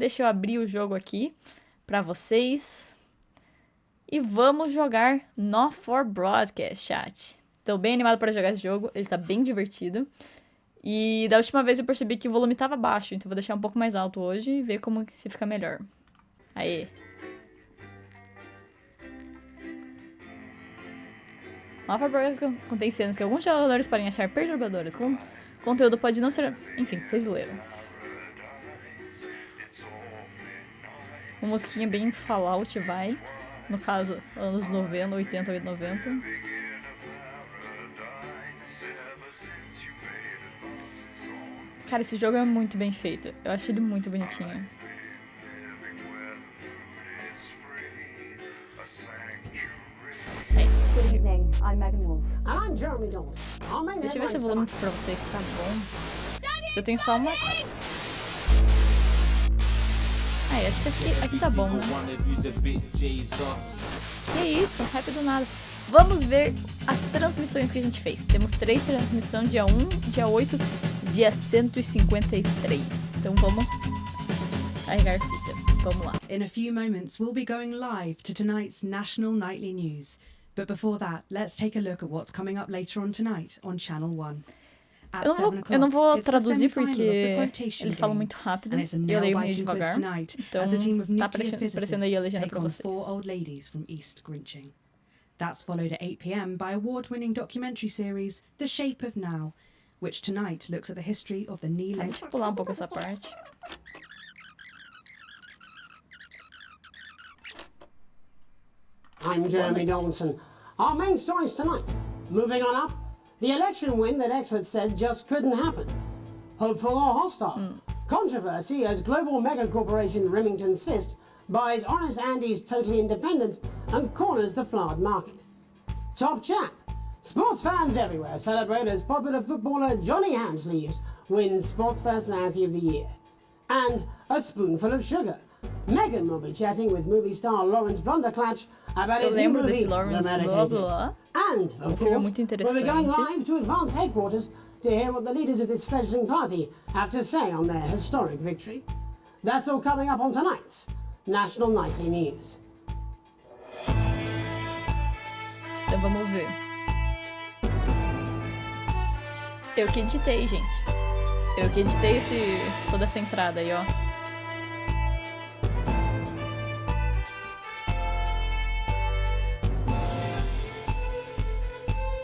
Deixa eu abrir o jogo aqui pra vocês. E vamos jogar Not for Broadcast, chat. Tô bem animado para jogar esse jogo, ele tá bem divertido. E da última vez eu percebi que o volume tava baixo, então vou deixar um pouco mais alto hoje e ver como se fica melhor. Aê! Not for Broadcast contém cenas que alguns jogadores podem achar perturbadoras. O conteúdo pode não ser... Enfim, vocês leram. Uma musiquinha bem Fallout vibes. No caso, anos 90, 80 e 90. Cara, esse jogo é muito bem feito. Eu acho ele muito bonitinho. Good evening, I'm Megan Wolf. And I'm Jeremy Jones. Deixa eu ver se o volume pra vocês tá bom. Eu tenho só uma... Ai, acho que aqui tá bom, né? Que isso? Hype do nada. Vamos ver as transmissões que a gente fez. Temos 3 transmissões, dia 1, dia 8, dia 153. Então vamos carregar fita. Vamos lá. In a few moments, we'll be going live to tonight's National Nightly News. But before that, let's take a look at what's coming up later on tonight on Channel 1. Eu não vou traduzir porque eles falam muito rápido e eu leio meio devagar. Então tá aparecendo aí a legenda pra vocês. That's followed at 8 p.m. by award-winning documentary series The Shape of Now, which tonight looks at the history of the knee-length... Deixa eu pular um pouco essa parte. I'm Jeremy Donaldson. Our main stories tonight. Moving on up, the election win that experts said just couldn't happen. Hopeful or hostile. Controversy as global mega corporation Remington's Fist buys Honest Andy's Totally Independent and corners the flowered market. Top chat. Sports fans everywhere celebrate as popular footballer Johnny Hamsleeves wins Sports Personality of the Year. And a spoonful of sugar. Megan will be chatting with movie star Lawrence Blunderclatch about his new movie, The Medicated. And, of course, we'll be going live to Advance Headquarters to hear what the leaders of this fledgling party have to say on their historic victory. That's all coming up on tonight's National Nightly News. Então vamos ver. Eu que editei, gente. Eu que editei toda essa entrada aí, ó.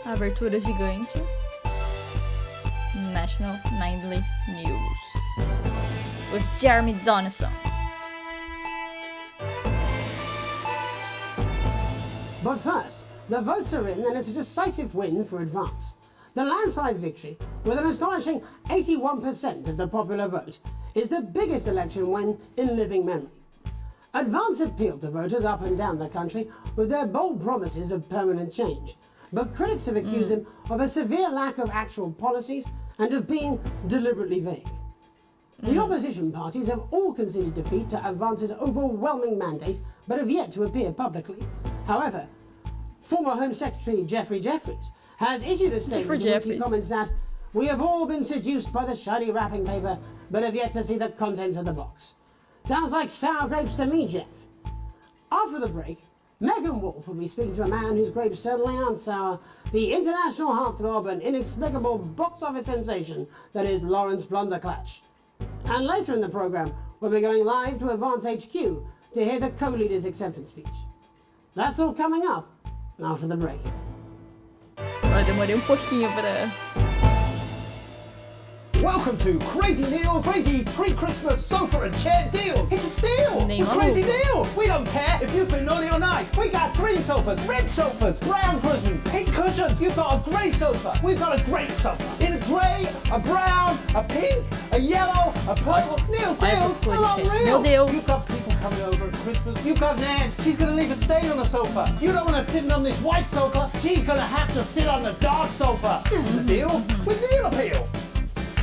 Abertura gigante. National Nightly News. With Jeremy Donaldson. But first, the votes are in and it's a decisive win for Advance. The landslide victory, with an astonishing 81% of the popular vote, is the biggest election win in living memory. Advance appealed to voters up and down the country with their bold promises of permanent change. But critics have accused him of a severe lack of actual policies and of being deliberately vague. The opposition parties have all conceded defeat to Advance's overwhelming mandate, but have yet to appear publicly. However, former Home Secretary Geoffrey Jeffries has issued a statement in which he comments that we have all been seduced by the shiny wrapping paper, but have yet to see the contents of the box. Sounds like sour grapes to me, Jeff. After the break, Megan Wolf will be speaking to a man whose grapes certainly aren't sour, the international heartthrob and inexplicable box office sensation that is Lawrence Blunderclatch. And later in the programme, we'll be going live to Advance HQ to hear the co-leader's acceptance speech. That's all coming up after the break. Eu demorei pouquinho pra... Welcome to Crazy Neil's Crazy Pre-Christmas Sofa and Chair Deals. It's a steal! Nenhuma Crazy louca. deal! We don't care if you've been naughty or nice. We got green sofas, red sofas, brown cushions, pink cushions. You've got a grey sofa. We've got a great sofa. In a grey, a brown, a pink, a yellow, a purple. Neil's Olha essas deals cores, are gente. unreal. Meu Deus. You've got people coming over at Christmas. You've got Nan. She's going to leave a stain on the sofa. You don't want her sitting on this white sofa. She's going to have to sit on the dark sofa. This is a deal with deal appeal.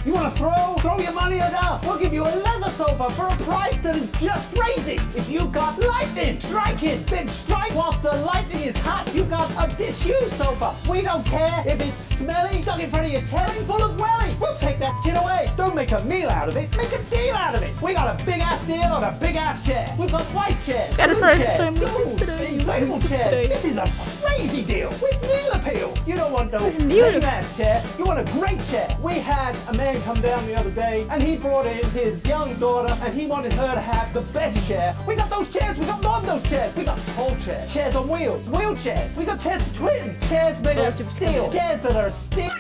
You want to throw? Throw your money at us. We'll give you a leather sofa for a price that is just crazy. If you got lightning, strike it. Then strike whilst the lightning is hot. You got a disused sofa. We don't care if it's smelly, stuck in front of your telly, full of welly. We'll take that shit away. Don't make a meal out of it. Make a deal out of it. We got a big ass deal on a big ass chair. We've got white chairs, Cara, blue isso é chairs, muito gold, estranho, inflatable muito chairs. estranho. This is a crazy deal with meal appeal. You don't want no Meal. lame ass chair. You want a great chair. We had a man come down the other day and he brought in his young daughter and he wanted her to have the best chair. We got those chairs. We got more of those chairs. We got tall chairs, chairs on wheels, wheelchairs. We got chairs for twins, chairs made Todo of tipo de steel, cadeira. chairs that are steel.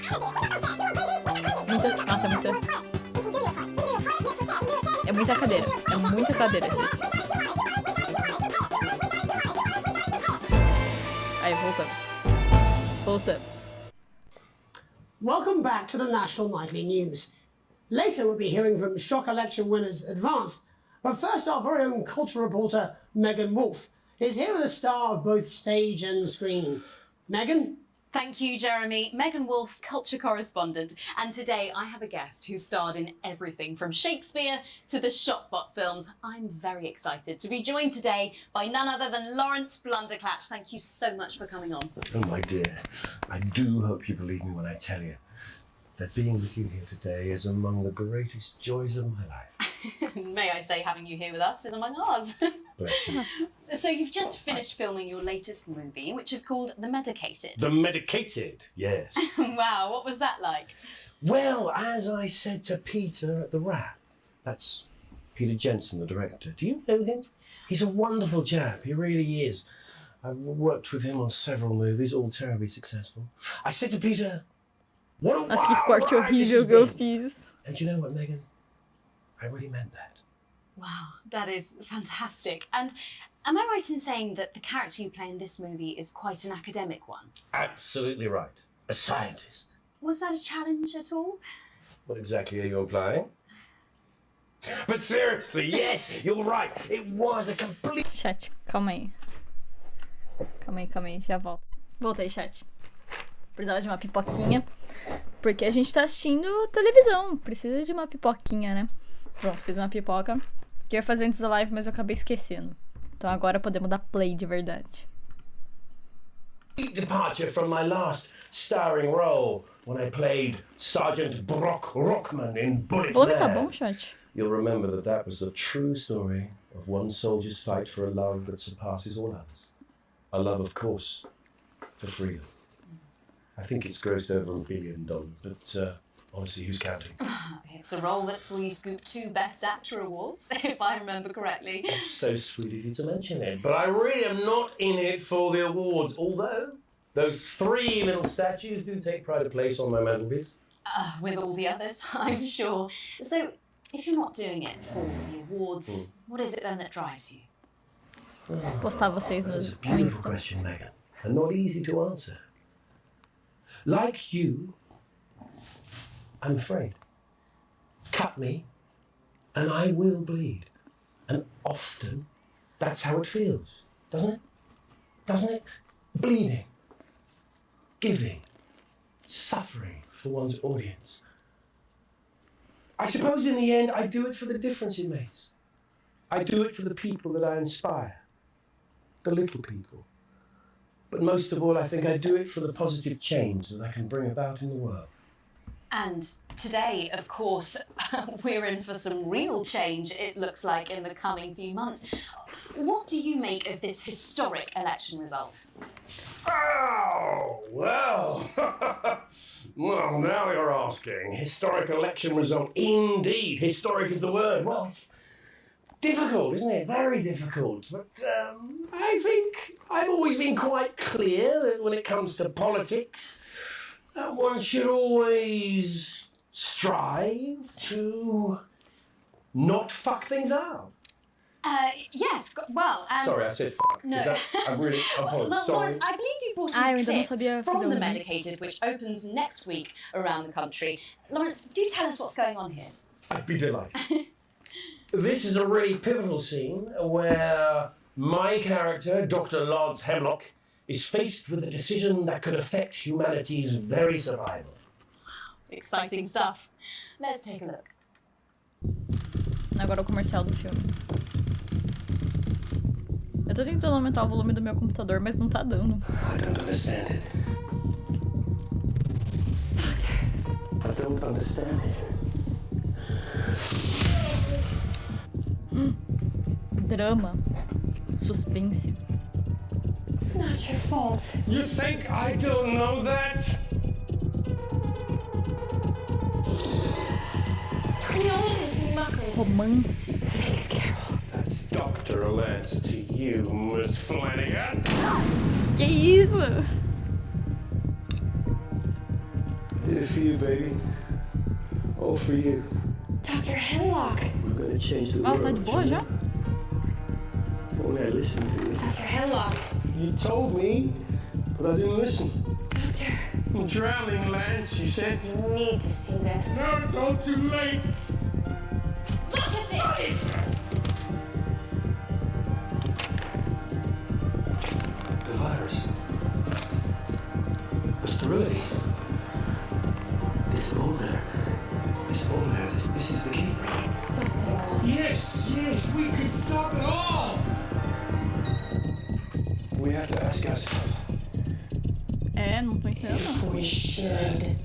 Nossa, é muita cadeira. É muita cadeira, gente. Aí, voltamos. Welcome back to the National Nightly News. Later we'll be hearing from shock election winners Advance, but first our very own culture reporter Megan Wolfe is here with a star of both stage and screen. Megan? Thank you, Jeremy. Megan Wolfe, culture correspondent. And today I have a guest who starred in everything from Shakespeare to the Shopbot films. I'm very excited to be joined today by none other than Lawrence Blunderclatch. Thank you so much for coming on. Oh, my dear, I do hope you believe me when I tell you that being with you here today is among the greatest joys of my life. May I say, having you here with us is among ours. Bless you. So you've just finished filming your latest movie, which is called The Medicated. The Medicated, yes. Wow, what was that like? Well, as I said to Peter at the Wrap, that's Peter Jensen, the director. Do you know him? He's a wonderful chap, he really is. I've worked with him on several movies, all terribly successful. I said to Peter, what a Nossa, que wild corte ride this horrível has que eu been. fiz. And you know what, Megan? I really meant that. Wow, that is fantastic. And am I right in saying that the character you play in this movie is quite an academic one? Absolutely right. A scientist. Was that a challenge at all? What exactly are you implying? But seriously, yes, you're right. It was a complete... Chat, calma aí. Calma aí, já volto. Voltei, chat. Precisava de uma pipoquinha, porque a gente tá assistindo televisão. Precisa de uma pipoquinha, né? Pronto, fiz uma pipoca. Que eu ia fazer antes da live, mas eu acabei esquecendo. Então agora podemos dar play de verdade. departure from my last starring role when I played Sergeant Brock Rockman in Bullet O volume tá Man. bom, chat? You'll remember that that was the true story of one soldier's fight for a love that surpasses all others. A love, of course, for freedom. I think it's grossed over $1 billion, but honestly, who's counting? It's a role that saw you scoop 2 Best Actor awards, if I remember correctly. It's so sweet of you to mention it, but I really am not in it for the awards, although those 3 little statues do take pride of place on my mantelpiece. With all the others, I'm sure. So, if you're not doing it for the awards, what is it then that drives you? Postar vocês no That's a beautiful Insta. question, Megan, and not easy to answer. Like you, I'm afraid. Cut me, and I will bleed. And often, that's how it feels, doesn't it? Doesn't it? Bleeding, giving, suffering for one's audience. I suppose in the end, I do it for the difference it makes. I do it for the people that I inspire, the little people. But most of all, I think I do it for the positive change that I can bring about in the world. And today, of course, we're in for some real change, it looks like, in the coming few months. What do you make of this historic election result? Oh, well. Well, now you're asking. Historic election result. Indeed. Historic is the word. Well, it's difficult, isn't it? Very difficult. But I think I've always been quite clear that when it comes to politics, one should always strive to not fuck things up. Yes, well, and... Sorry, I said fuck. No. Is that, I really apologize. Well, Sorry. Lawrence, I believe you brought Ah, in eu a ainda não clip sabia fazer from o The nome. Medicated, which opens next week around the country. Lawrence, do tell us what's going on here. I'd be delighted. This is a really pivotal scene where my character, Dr. Lance Hemlock, is faced with a decision that could affect humanity's very survival. Exciting stuff. Let's take a look. Agora o comercial do filme. Eu tô tentando aumentar o volume do meu computador, mas não tá dando. I don't understand it. I don't understand it. Drama. Suspense. It's not your fault. You think I don't know that? Clean all his muscles. Romance. Think of Carol. That's Dr. alerts to you, Miss Flanagan. Que isso? Did it for you, baby. All for you. Dr. Hemlock. We're gonna change the Ela world. tá de boa já? Won't I listen to you? Dr. Hemlock. You told me, but I didn't listen. Doctor, I'm drowning, Lance, she said. you need to see this. No, it's all too late. Look at this! The virus. The sterility. This folder. This folder. This is the key. Stop it all. Yes, we can stop it all. We have to ask ourselves. É, não tô entendendo. We should.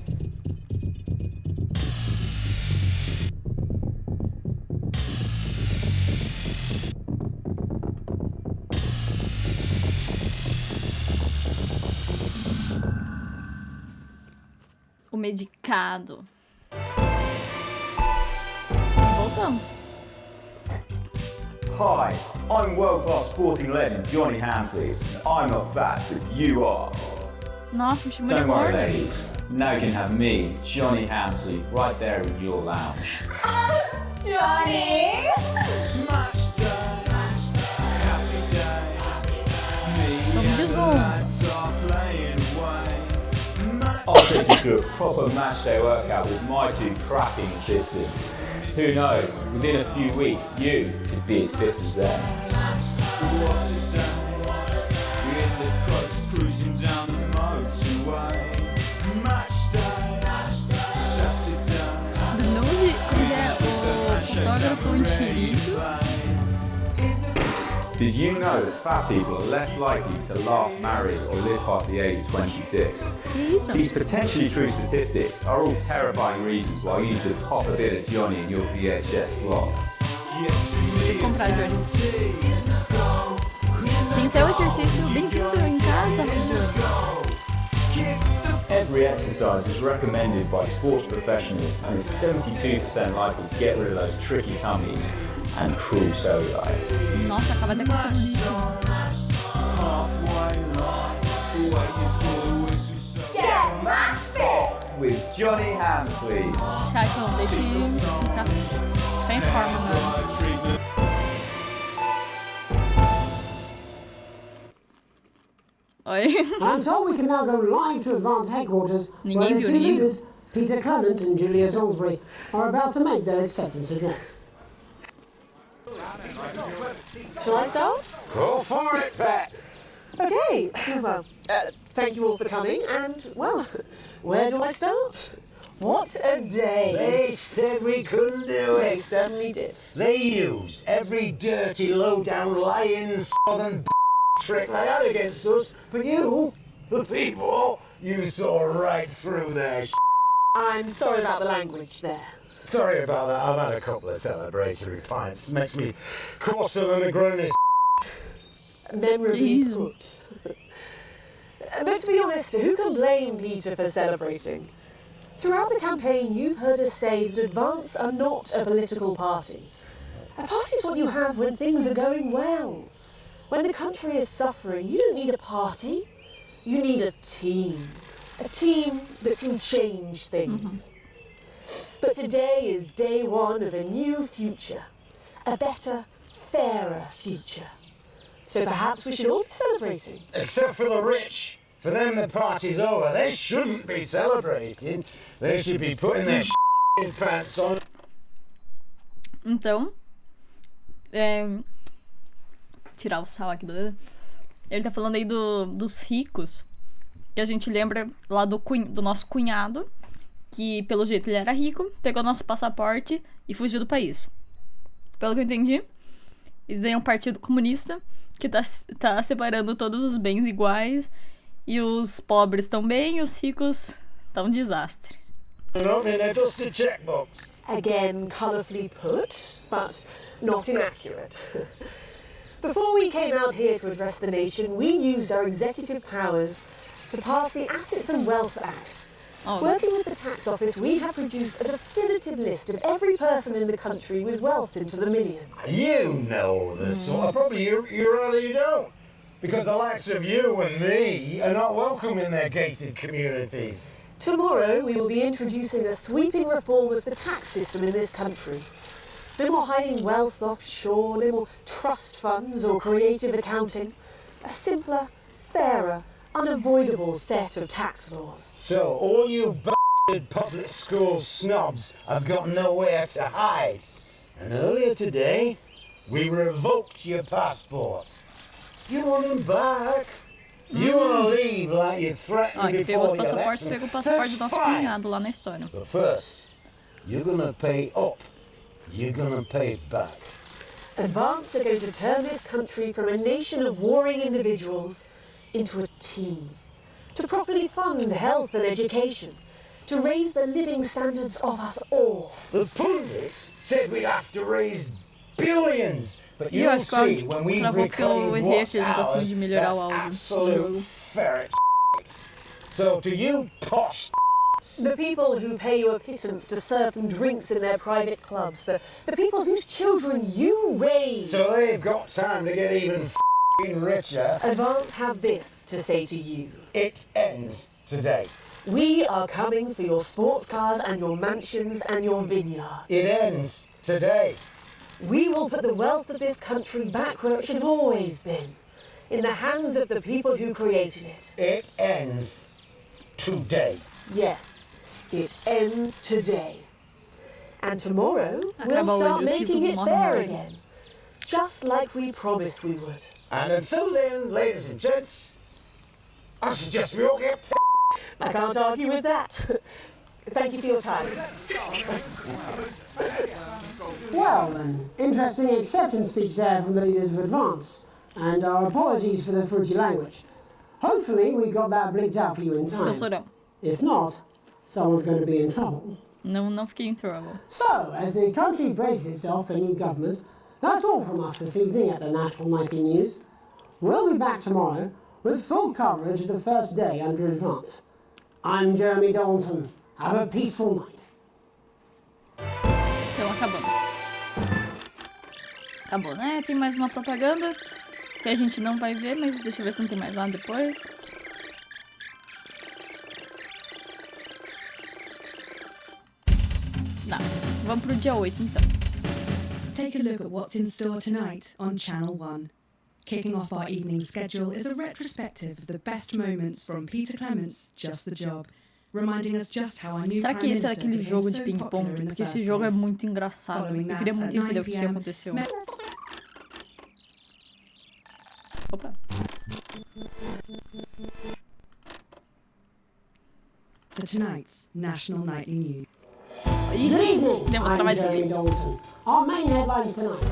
O medicado. Voltamos. Hi, I'm world-class sporting legend Johnny Hamsley. I'm not fat, but you are. Nossa, me chamou de Don't worry, gorda. ladies. Now you can have me, Johnny Hamsley, right there in your lounge. Johnny! Vamos de zoom. I'll take you through a proper match day workout with my two cracking assistants. Who knows, within a few weeks, you could be as fit as them. The Nose, ele é o fotógrafo anti-rico. Did you know that fat people are less likely to laugh, marry, or live past the age of 26? Que isso? These potentially true statistics are all terrifying reasons why you should pop a bit of Johnny in your VHS slot. Vou comprar, Johnny. Tem até o exercício bem feito em casa, Johnny. Every exercise is recommended by sports professionals and is 72% likely to get rid of those tricky tummies and cruel cellulite. Nossa, acaba até com essa música. Get match fit! With Johnny Hamsley. Chat, não, deixa ficar em forma, mano. Oi. I'm told we can now go live to Advance Headquarters, where Ninguém the viu two ninguém. leaders, Peter Clement and Julia Salisbury, are about to make their acceptance address. Shall I start? Go for it, Pat. Okay, well, thank you all for coming, and, well, where do I start? What a day! They said we couldn't do They it. certainly did. They used every dirty, low-down, lying, southern trick they had against us. But you, the people, you saw right through their I'm sorry about the language there. Sorry about that. I've had a couple of celebratory pints. Makes me crosser than a granny. Memorably Jesus. put. But to be honest, who can blame Peter for celebrating? Throughout the campaign, you've heard us say that Advance are not a political party. A party is what you have when things are going well. When the country is suffering, you don't need a party. You need a team. A team that can change things. But today is day one of a new future. A better, fairer future. So perhaps we should all be celebrating. Except for the rich. For them, the party's over. They shouldn't be celebrating. They should be putting their pants on. Então, tirar o sal aqui do dedo. Ele tá falando aí dos ricos, que a gente lembra lá do nosso cunhado, que, pelo jeito, ele era rico, pegou nosso passaporte e fugiu do país. Pelo que eu entendi, isso daí é um partido comunista que tá separando todos os bens iguais e os pobres estão bem e os ricos estão um desastre. Again, colourfully put, but not inaccurate. Before we came out here to address the nation, we used our executive powers to pass the Assets and Wealth Act. Working with the tax office, we have produced a definitive list of every person in the country with wealth into the millions. You know the sort of probably you rather you don't. Because the likes of you and me are not welcome in their gated communities. Tomorrow, we will be introducing a sweeping reform of the tax system in this country. No more hiding wealth offshore, no more trust funds or creative accounting. A simpler, fairer, unavoidable set of tax laws. So all you b***ed public school snobs have got nowhere to hide. And earlier today, we revoked your passports. You want them back? You want to leave like you threatened Ele pegou os before you passaportes, left? pegou o passaporte do nosso cunhado lá na história. But first, you're gonna pay up. You're gonna pay back. Advance are going to turn this country from a nation of warring individuals into a team. To properly fund health and education. To raise the living standards of us all. The pundits said we'd have to raise billions. But E eu you'll acho que o see áudio when we travou porque eu reclaim errei what's aquele negocinho ours, de melhorar o that's áudio do absolute jogo. ferret. So to you posh The people who pay you a pittance to serve them drinks in their private clubs. The people whose children you raise. so they've got time to get even f***ing richer. Advance have this to say to you. It ends today. We are coming for your sports cars and your mansions and your vineyard. It ends today. We will put the wealth of this country back where it should have always been. In the hands of the people who created it. It ends today. Yes, it ends today. And tomorrow, we'll Acaba start hoje, os making ricos it morrem fair hoje. again. Just like we promised we would. And until then, ladies and gents, I suggest we all get I can't argue with that. Thank you for your time. Well, an interesting acceptance speech there from the leaders of Advance, and our apologies for the fruity language. Hopefully we got that blinked out for you in time. Censurão. If not, someone's going to be in trouble. Não fiquei em trouble. So, as the country braces itself for new government, that's all from us this evening at the National Nightly News. We'll be back tomorrow with full coverage of the first day under Advance. I'm Jeremy Donaldson. Have a peaceful night. Então acabamos. Acabou, né? Tem mais uma propaganda que a gente não vai ver, mas deixa eu ver se não tem mais nada depois. Não. Vamos pro dia 8 então. Take a look at what's in store tonight on Channel 1. Kicking off our evening schedule is a retrospective of the best moments from Peter Clement's Just the Job, reminding us just how our new Será que Prime esse é Minister aquele became jogo de so ping-pong? popular in the Porque esse first jogo é place. muito engraçado. Following Eu that, queria muito at entender o 9 que p.m., aconteceu. Opa. For tonight's National Nightly News. Good evening, Deu uma I'm travadinha. Jeremy Donaldson. Our main headlines tonight.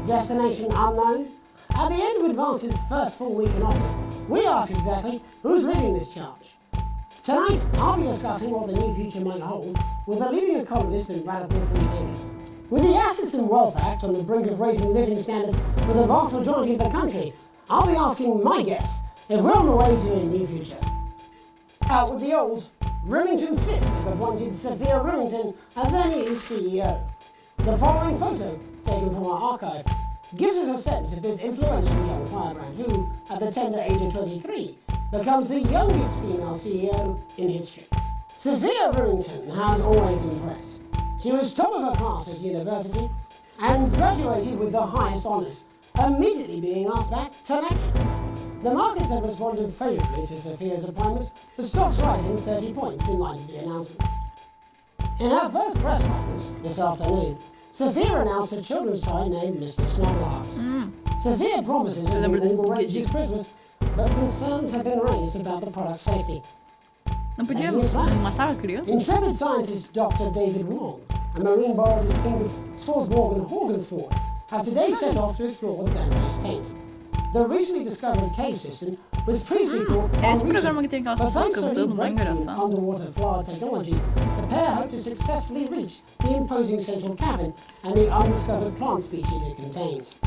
Destination unknown. At the end of Advance's first full week in office, we ask exactly who's leading this charge. Tonight, I'll be discussing what the new future might hold with a leading economist and radical free thinker. With the Assets and Wealth Act on the brink of raising living standards for the vast majority of the country, I'll be asking my guests if we're on the way to a new future. Out with the old, Remington Smith have appointed Sophia Remington as their new CEO. The following photo, taken from our archive, gives us a sense of this influential young firebrand who, at the tender age of 23, becomes the youngest female CEO in history. Sophia Remington has always impressed. She was top of her class at university and graduated with the highest honours, immediately being asked back to lecture. The markets have responded favourably to Sophia's appointment, with stocks rising 30 points in light of the announcement. In her first press conference this afternoon, Sophia announced a children's toy named Mr. Snugglehearts. Sophia promises it lembro desse will range brinquedinho. this Christmas, but concerns have been raised about the product's safety. Não podia making a splash. matar a criança? Intrepid scientist Dr. David Wong and marine biologist Ingrid Swarsborg and Horgensford have today set off to explore the Dante's Taint. The recently discovered cave system was previously thought É esse unreachable, programa que tem aquelas but pessoas thanks to a new cantando, não é breakthrough engraçado? underwater flower technology, the pair hope to successfully reach the imposing central cavern and the undiscovered plant species it contains.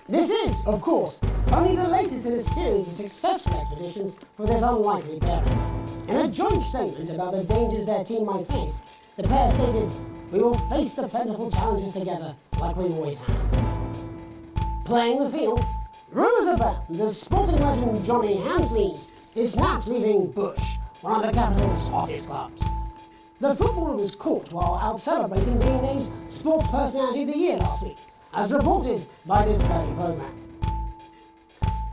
This is, of course, only the latest in a series of successful expeditions for this unlikely pairing. In a joint statement about the dangers their team might face, the pair stated, "We will face the plentiful challenges together like we always have." Playing the field, rumours abound that sporting legend Johnny Hanslees is snapped leaving Bush, one of the capital's hottest clubs. The footballer was caught while out celebrating being named Sports Personality of the Year last week, as reported by this very programme.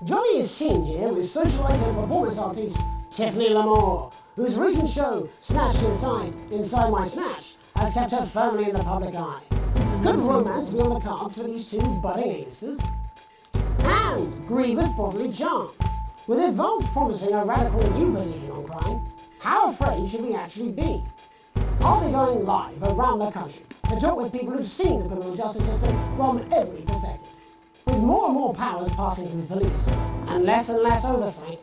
Johnny is seen here with socialite and performance artist Tiffany Lamore, whose recent show, Snatched Inside My Snatch, has kept her firmly in the public eye. Good romance be on the cards for these two budding A-listers. And grievous bodily charm. With advance promising a radical new position on crime, how afraid should we actually be? I'll be going live around the country to talk with people who've seen the criminal justice system from every perspective. With more and more powers passing to the police and less oversight,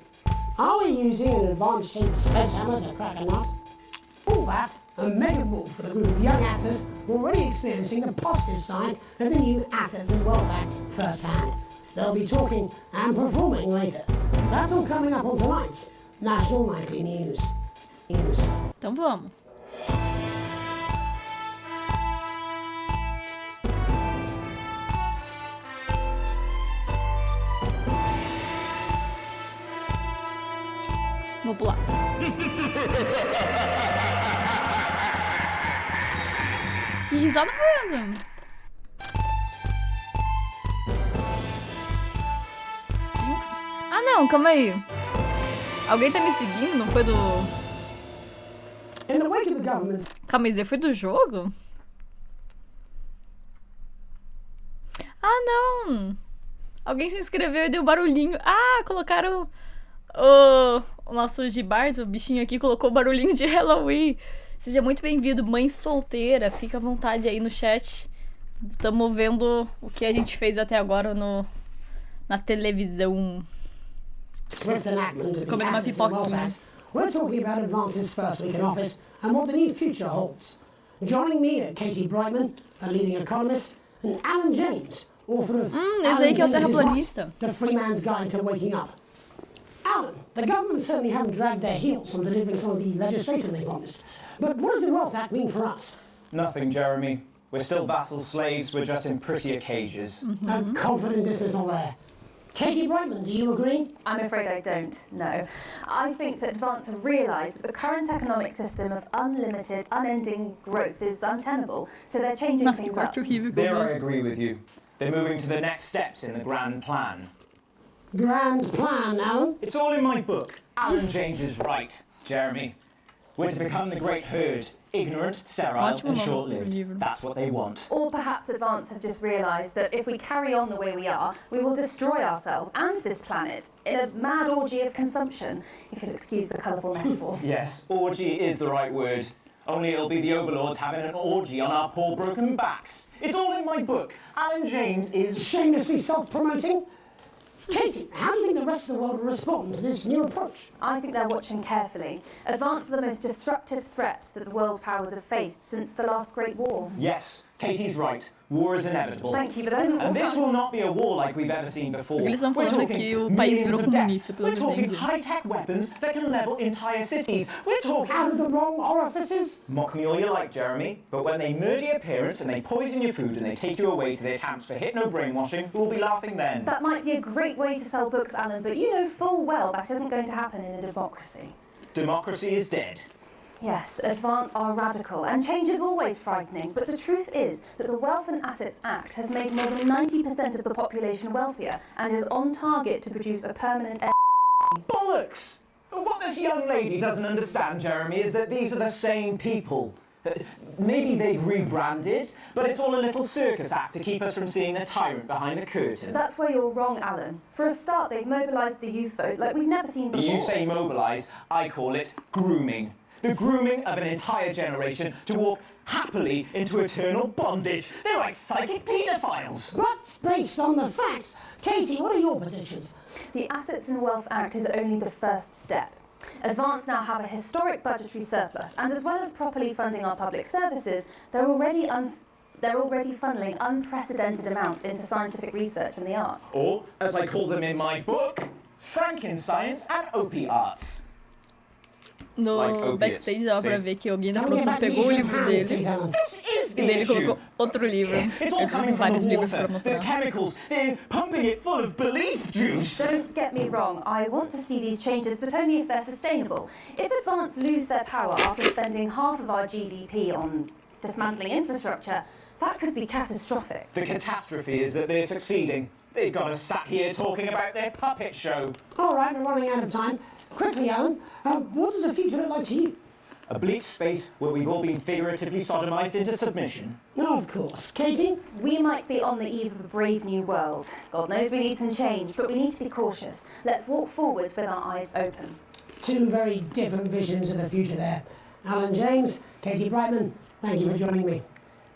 are we using an advanced-shaped sledgehammer to crack a nut? All that and Megan Wolf with a group of young actors already experiencing the positive side of the new Assets and Wealth Act firsthand. They'll be talking and performing later. That's all coming up on tonight's National Nightly News. Então vamos. Vou pular. Que risada foi essa? Ah não, calma aí. Alguém tá me seguindo? Não foi do... In the wake of the government... Calma aí, foi do jogo? Ah não! Alguém se inscreveu e deu barulhinho. Ah, colocaram... O nosso Gibart, o bichinho aqui, colocou barulhinho de Halloween. Seja muito bem-vindo, mãe solteira. Fica à vontade aí no chat. Estamos vendo o que a gente fez até agora na televisão. Comendo uma pipoquinha. We're talking about advances first week in office and what the new future holds. Joining me are Katie Brightman, a leading economist, and Alan James, author of esse aí que é o terraplanista. The Free Man's Guide to Waking Up. Alan, the government certainly haven't dragged their heels on delivering some of the legislation they promised. But what does the Wealth Act mean for us? Nothing, Jeremy. We're still vassal slaves, we're just in prettier cages. A confident dismissal there. Katie Brightman, do you agree? I'm afraid I don't, no. I think that Advance have realised that the current economic system of unlimited, unending growth is untenable, so they're changing things up. There I agree with you. They're moving to the next steps in the grand plan. Grand plan, Alan? It's all in my book. Alan James is right, Jeremy. We're to become the great herd. Ignorant, sterile, and short-lived. That's what they want. Or perhaps Advance have just realised that if we carry on the way we are, we will destroy ourselves and this planet in a mad orgy of consumption, if you'll excuse the colourful metaphor. Yes, orgy is the right word. Only it'll be the overlords having an orgy on our poor broken backs. It's all in my book. Alan James is... Shamelessly self-promoting? Katie, how do you think the rest of the world will respond to this new approach? I think they're watching carefully. Advance are the most destructive threat that the world powers have faced since the last Great War. Yes, Katie's right. War is inevitable. Thank you, but that isn't And this will not be a war like we've ever seen before. Porque eles estão falando que o país virou comunista, pelo We're que eu talking entendi. high-tech weapons that can level entire cities. We're talking... Out of the wrong orifices? Mock me all you like, Jeremy, but when they murder your parents and they poison your food and they take you away to their camps for hypno-brainwashing, we'll be laughing then. That might be a great way to sell books, Alan, but you know full well that isn't going to happen in a democracy. Democracy is dead. Yes, Advance are radical, and change is always frightening, but the truth is that the Wealth and Assets Act has made more than 90% of the population wealthier and is on target to produce a permanent... Bollocks! But what this young lady doesn't understand, Jeremy, is that these are the same people. Maybe they've rebranded, but it's all a little circus act to keep us from seeing the tyrant behind the curtain. That's where you're wrong, Alan. For a start, they've mobilised the youth vote like we've never seen before. You say mobilise, I call it grooming. The grooming of an entire generation to walk happily into eternal bondage. They're like psychic paedophiles. But based on the facts, Katie, what are your predictions? The Assets and Wealth Act is only the first step. Advance now have a historic budgetary surplus, and as well as properly funding our public services, they're already funneling unprecedented amounts into scientific research and the arts. Or, as I call them in my book, Frankenscience and Opie Arts. No backstage dava pra ver que alguém da produção pegou o livro dele e dele colocou outro livro. Ele trouxe vários livros pra mostrar. Chemicals, they're pumping it full of belief juice. Don't get me wrong, I want to see these changes, but only if they're sustainable. If Advance lose their power after spending half of our GDP on dismantling infrastructure, that could be catastrophic. The catastrophe is that they're succeeding. They've got us sat here talking about their puppet show. All right, we're running out of time. Quickly, Alan, what does the future look like to you? A bleak space where we've all been figuratively sodomized into submission. No, of course. Katie? We might be on the eve of a brave new world. God knows we need some change, but we need to be cautious. Let's walk forwards with our eyes open. Two very different visions of the future there. Alan James, Katie Brightman, thank you for joining me.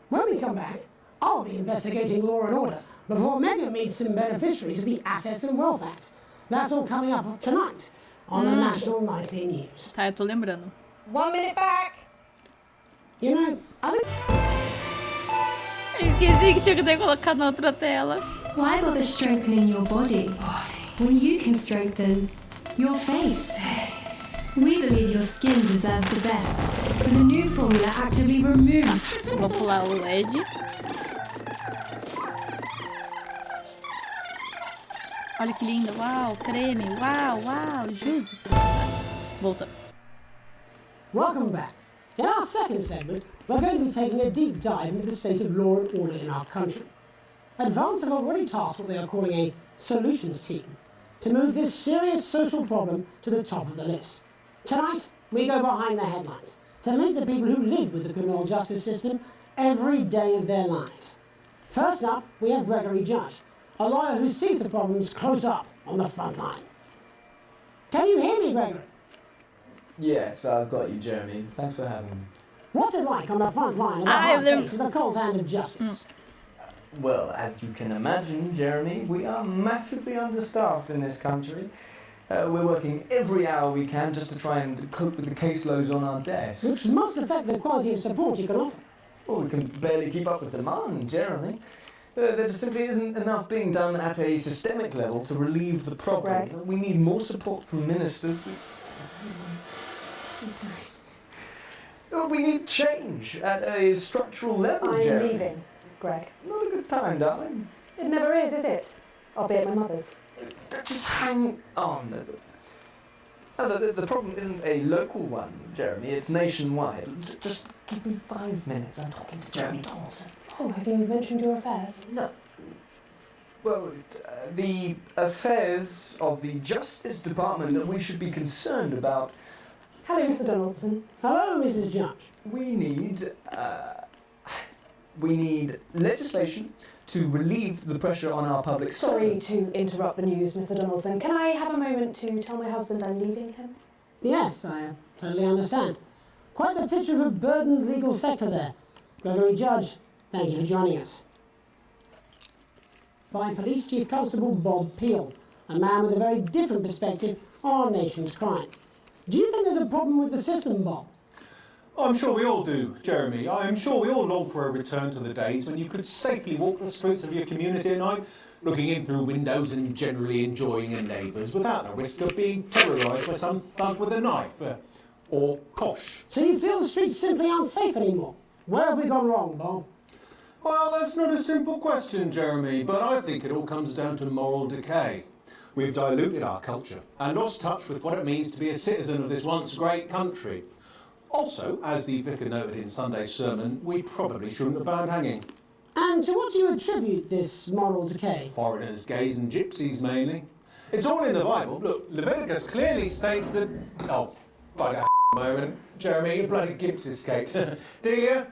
When we come back, I'll be investigating law and order before Megan meets some beneficiaries of the Assets and Wealth Act. That's all coming up tonight on the National Nightly News. Tá, eu tô lembrando. 1 minute back. You know, Alex? Eu esqueci que tinha que ter colocado na outra tela. Why bother strengthening your body when you can strengthen your face? We believe your skin deserves the best, so the new formula actively removes. Vou pular o LED. Olha que lindo, uau, creme, uau, uau, justo. Voltamos. Welcome back. In our second segment, we're going to be taking a deep dive into the state of law and order in our country. Advance have already tasked what they are calling a solutions team to move this serious social problem to the top of the list. Tonight, we go behind the headlines to meet the people who live with the criminal justice system every day of their lives. First up, we have Gregory Judge, a lawyer who sees the problems close up on the front line. Can you hear me, Gregory? Yes, I've got you, Jeremy. Thanks for having me. What's it like on the front line of the hard face of the cold hand of justice? Well, as you can imagine, Jeremy, we are massively understaffed in this country. We're working every hour we can just to try and cope with the caseloads on our desks. Which must affect the quality of support you can offer. Well, we can barely keep up with demand, Jeremy. There just simply isn't enough being done at a systemic level to relieve the problem. Greg. We need more support from ministers. We need change at a structural level, I'm Jeremy. leaving, Greg. Not a good time, darling. It never is it? I'll be at my mother's. Just hang on. The problem isn't a local one, Jeremy. It's nationwide. Just give me 5 minutes. I'm talking to Jeremy Donaldson. Oh, have you mentioned your affairs? No. Well, the affairs of the Justice Department that we should be concerned about. Hello, Mr. Donaldson. Hello, Mrs. Judge. We need legislation to relieve the pressure on our public Sorry servants. to interrupt the news, Mr. Donaldson. Can I have a moment to tell my husband I'm leaving him? Yes, I totally understand. Quite the picture of a burdened legal sector there. Gregory Judge, thank you for joining us. By Police Chief Constable Bob Peel, a man with a very different perspective on our nation's crime. Do you think there's a problem with the system, Bob? I'm sure we all do, Jeremy. I am sure we all long for a return to the days when you could safely walk the streets of your community at night, looking in through windows and generally enjoying your neighbours without the risk of being terrorised by some thug with a knife. Or kosh. So you feel the streets simply aren't safe anymore? Where have we gone wrong, Bob? Well, that's not a simple question, Jeremy, but I think it all comes down to moral decay. We've diluted our culture and lost touch with what it means to be a citizen of this once great country. Also, as the vicar noted in Sunday's sermon, we probably shouldn't have banned hanging. And to what do you attribute this moral decay? Foreigners, gays and gypsies mainly. It's all in the Bible. Look, Leviticus clearly states that... Oh, bugger, moment. Jeremy, your bloody gimp's escaped. Delia?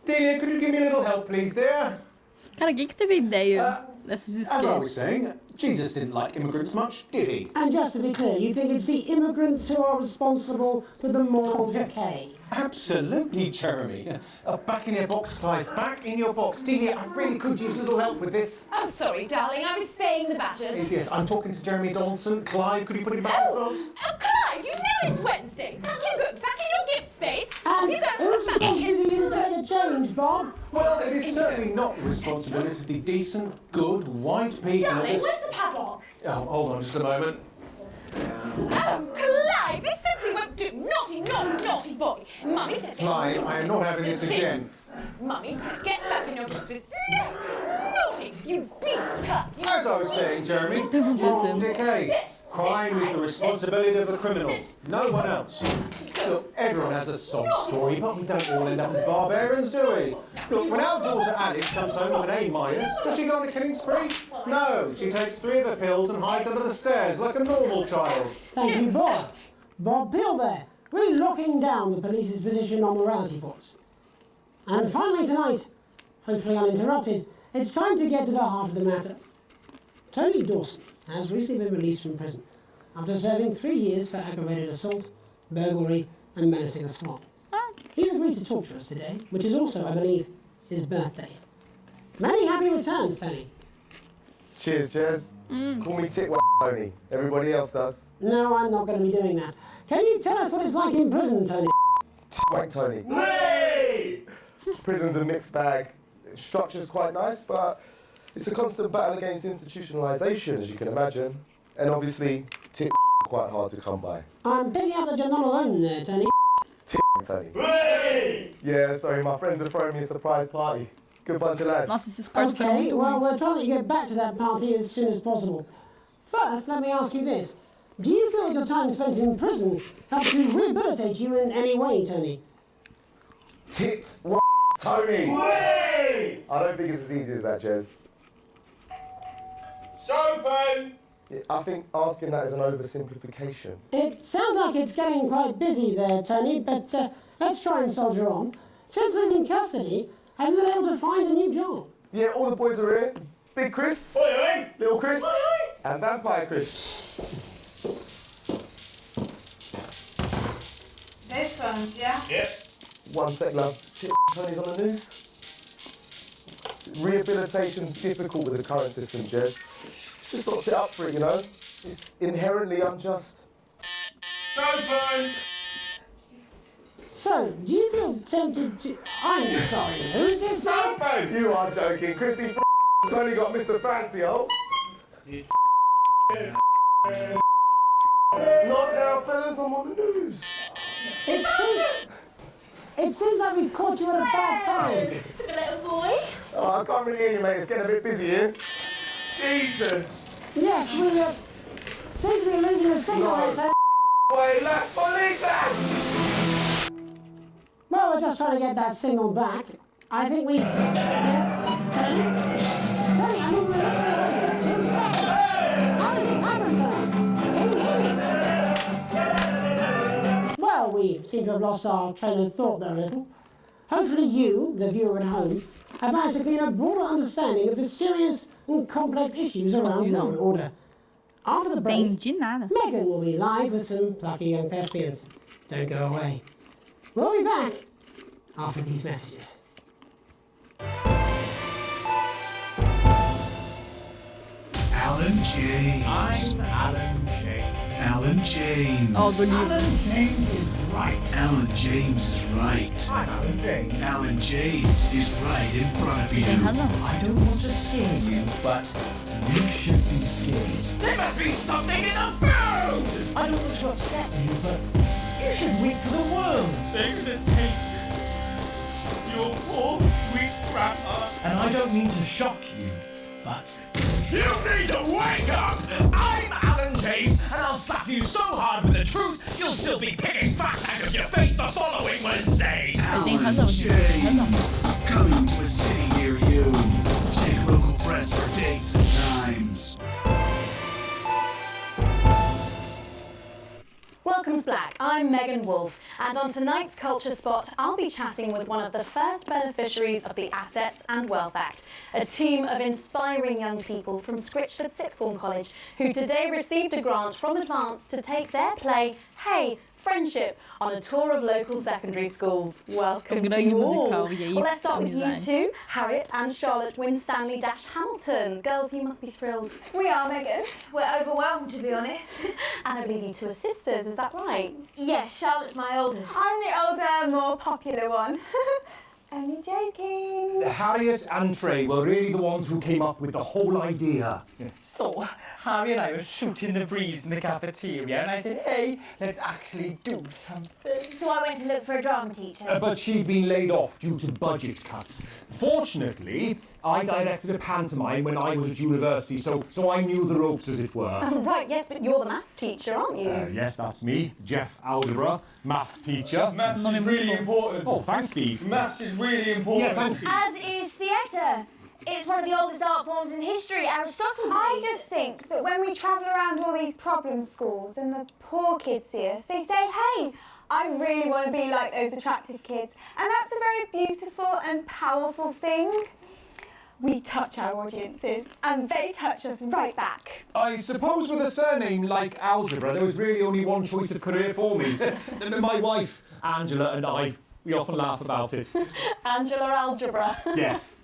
Delia, could you give me a little help, please, dear? Cara, quem que teve a ideia dessas As I was sketches? saying, Jesus didn't like immigrants much, did he? And just to be clear, you think it's the immigrants who are responsible for the moral decay? Absolutely, Jeremy. Back in your box, Clive. Back in your box. Delia, I really could use a little help with this. Oh, sorry, darling. I was spaying the badgers. Yes, I'm talking to Jeremy Donaldson. Clive, could you put him back in the box? Oh, Clive, you know it's Wednesday. You go back in your gimp space. And You go whose back in. responsibility is it to make a change, Bob? Well, it is certainly not the responsibility of the decent, good, white people. Darling, where's the padlock? Oh, hold on just a moment. Oh, Clive, this simply won't do. Naughty, naughty, naughty boy. Mummy said get Clive, I am not having this again. Mummy said get back in your gimp space. No! Naughty, you beast cut. You As I was saying, Jeremy, Double moral listen. decay. Crime is the responsibility of the criminal, no one else. Look, everyone has a sob story, but we don't all end up as barbarians, do we? Look, when our daughter Alice comes home with an A-, does she go on a killing spree? No, she takes 3 of the pills and hides under the stairs like a normal child. Thank you, Bob. Bob Peel there, really locking down the police's position on morality for us. And finally tonight, hopefully uninterrupted, it's time to get to the heart of the matter. Tony Dawson has recently been released from prison after serving 3 years for aggravated assault, burglary and menacing a swan. He's agreed to talk to us today, which is also, I believe, his birthday. Many happy returns, Tony. Cheers, Jez. Call me Tit Tony. Everybody else does. No, I'm not going to be doing that. Can you tell us what it's like in prison, Tony? Tit Tony. Hey! Prison's a mixed bag. Structure's quite nice, but it's a constant battle against institutionalisation, as you can imagine. And obviously, Tit quite hard to come by. I'm picking up that you're not alone there, Tony. Tit Tony. Hey! Yeah, sorry, my friends are throwing me a surprise party. Good bunch of lads. Nossa, esses quartos foram Okay, muito well, ruins. we're trying to get back to that party as soon as possible. First, let me ask you this. Do you feel that your time spent in prison helped to rehabilitate you in any way, Tony? Tit Tony. Hey! I don't think it's as easy as that, Jez. Sopen! I think asking that is an oversimplification. It sounds like it's getting quite busy there, Tony, but let's try and soldier on. Since living in custody, have you been able to find a new job? Yeah, all the boys are here. Big Chris, Little Chris, and Vampire Chris. This one's, yeah? Yep. One sec, love. Shit, Tony's on the news. Rehabilitation's difficult with the current system, Jez. Just not set up for it, you know? It's inherently unjust. Sopen! So, do you feel tempted to... I'm sorry, who's this? Sopen! You are joking. Chrissy has only got Mr. Fancy, oh? Not now, fellas, I'm on the news. It seems like we've caught you at a bad time. The little boy. Oh, I can't really hear you, mate. It's getting a bit busy here. Jesus. Yes, we seem to be losing a signal here, Tony. Wait, let's believe that! Well, we're just trying to get that signal back. I think we... Yes, Tony? Tony, I think we're losing for 2 seconds. How does this happen, Tony? Can you hear me? Well, we seem to have lost our train of thought there a little. Hopefully you, the viewer at home, have managed to gain a broader understanding of the serious and complex issues around law and order. After the break, Entendi nada. Megan will be live with some plucky young thespians. Don't go away. We'll be back after these messages. Alan James. I'm Alan James. Alan James. Oh, do livro. Alan James is right. Alan James is right. I'm Alan James. Alan James is right in front of you. Tem razão. I don't want to scare you, but you should be scared. There must be something in the food! I don't want to upset you, but you should weep for the world. They're gonna take your poor sweet grandma. And I don't mean to shock you, but You need to wake up! I'm Alan James, and I'll slap you so hard with the truth, you'll still be picking facts out of your face the following Wednesday. Alan James, coming to a city near you. Check local press for dates and times. Welcome Welcome's Black. I'm Megan Wolfe, and on tonight's Culture Spot, I'll be chatting with one of the first beneficiaries of the Assets and Wealth Act, a team of inspiring young people from Scritchford Sixth Form College who today received a grant from Advance to take their play, Hey, Friendship, on a tour of local secondary schools. Welcome to grande you musical, all. e aí, Well, let's start with you amizade. two, Harriet and Charlotte Winstanley-Hamilton. Girls, you must be thrilled. We are, Megan. We're overwhelmed, to be honest. And I believe you two are sisters, is that right? Yes, Charlotte's my oldest. I'm the older, more popular one. Only joking. Harriet and Trey were really the ones who came up with the whole idea. So, Harry and I were shooting the breeze in the cafeteria, and I said, hey, let's actually do something. So I went to look for a drama teacher. But she'd been laid off due to budget cuts. Fortunately, I directed a pantomime when I was at university, so I knew the ropes, as it were. Oh, right, yes, but you're the maths teacher, aren't you? Yes, that's me, Jeff Algebra, maths teacher. Maths is really important. Oh, thanks, Steve. Maths is really important. Yeah, thanks, Steve. As is theatre. It's one of the oldest art forms in history. Aristotle. I just think that when we travel around all these problem schools and the poor kids see us, they say, hey, I really want to be like those attractive kids. And that's a very beautiful and powerful thing. We touch our audiences and they touch us right back. I suppose with a surname like Algebra, there was really only one choice of career for me. My wife, Angela, and I, we often laugh about it. Angela Algebra. Yes.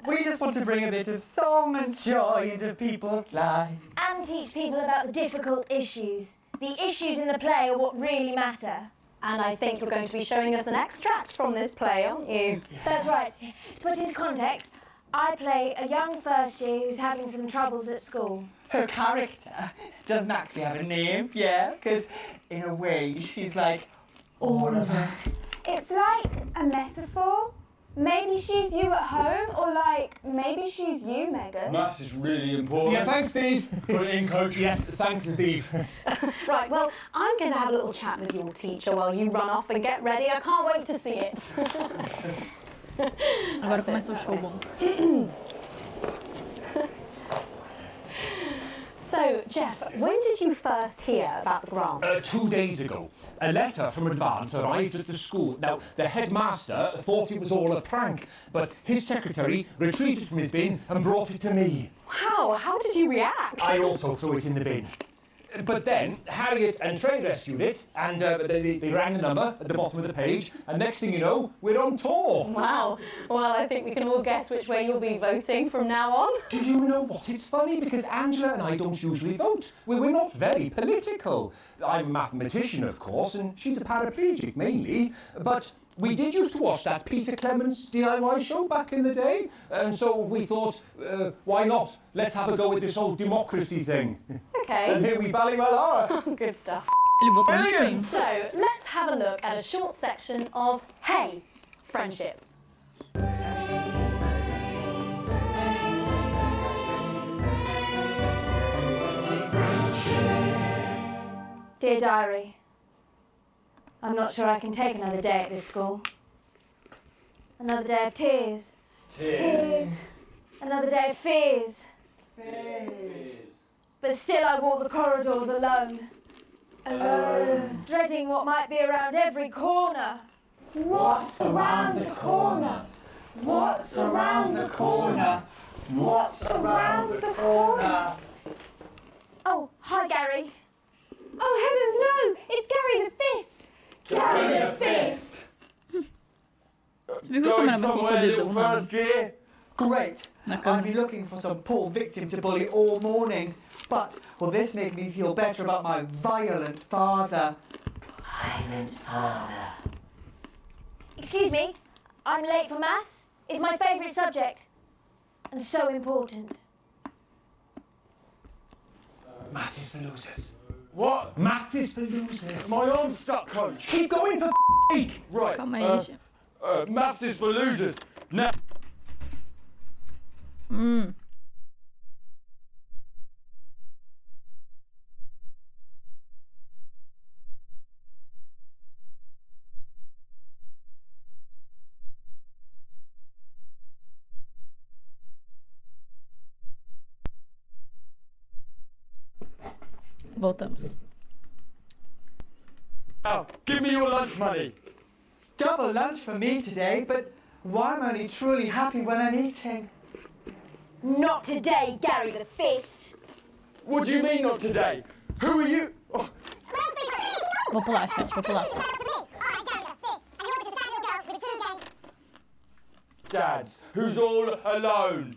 We just want to bring a bit of song and joy into people's lives. And teach people about the difficult issues. The issues in the play are what really matter. And I think you're going to be showing us an extract from this play, aren't you? That's right. To put into context, I play a young first year who's having some troubles at school. Her character doesn't actually have a name, yeah, because in a way she's like all of us. It's like a metaphor. Maybe she's you at home, or like, maybe she's you, Megan. Maths is really important. Yeah, thanks, Steve. Put it in, coach. Yes, thanks, Steve. Right, well, I'm going to have a little chat with your teacher while you run off and get ready. I can't wait to see it. Agora começa o show bom. So, Jeff, when did you first hear about the grant? 2 days ago. A letter from Advance arrived at the school. Now, the headmaster thought it was all a prank, but his secretary retrieved it from his bin and brought it to me. Wow, how did you react? I also threw it in the bin. But then Harriet and Trey rescued it, and they rang the number at the bottom of the page, and next thing you know, we're on tour. Wow. Well, I think we can all guess which way you'll be voting from now on. Do you know what? It's funny because Angela and I don't usually vote. We're not very political. I'm a mathematician, of course, and she's a paraplegic mainly, but we did used to watch that Peter Clements DIY show back in the day, and so we thought, why not? Let's have a go at this whole democracy thing. Okay. And here we ballywell are. Good stuff. Brilliant! So, let's have a look at a short section of Hey, Friendship. Dear Diary, I'm not sure I can take another day at this school. Another day of tears. Tears. Another day of fears. But still I walk the corridors alone. Alone. Dreading what might be around every corner. What's around the corner? What's around the corner? What's around the corner? Oh, hi Gary. Oh heavens no! It's Gary the Fist! Gary the Fist! Going somewhere, little first year? Great. Na I've câmera. been looking for some poor victim to bully all morning. But will this make me feel better about my violent father? Violent father. Excuse me, I'm late for maths. It's my favourite subject. And so important. Maths is for losers. What? Maths is for losers. My arm's stuck, coach. Keep going for sake. Right. Calma aí, gente. Maths is for losers. Now. Voltamos. Now, give me your lunch money. Double lunch for me today, but why am I only truly happy when I'm eating? Not today, Gary the Fist. What do you mean not today? Who are you? Oh. Vou pular, chat, vou pular. Dads, who's all alone?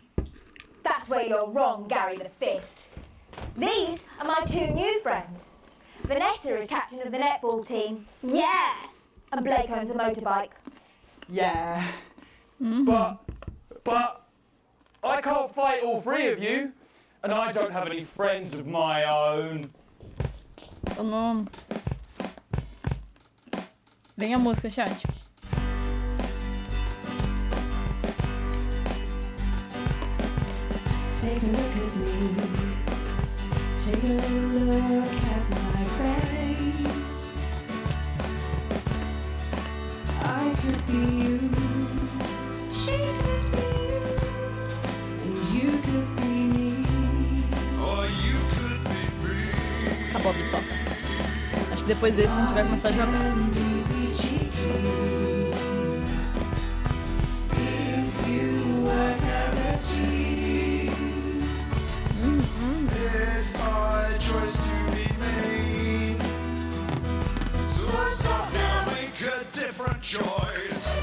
That's where you're wrong, Gary the Fist. These are my two new friends. Vanessa is captain of the netball team. Yeah. And Blake owns a motorbike. Yeah. But I can't fight all three of you, and I don't have any friends of my own. Vem a música, chat. Take a look at me. Take a little look at my face. I could be you. She could be you. And you could be me. Or you could be me. Acabou a pipoca. Acho que depois desse a gente vai começar a jogar. If you work as a team, it's my choice to be made. So stop now, make a different choice.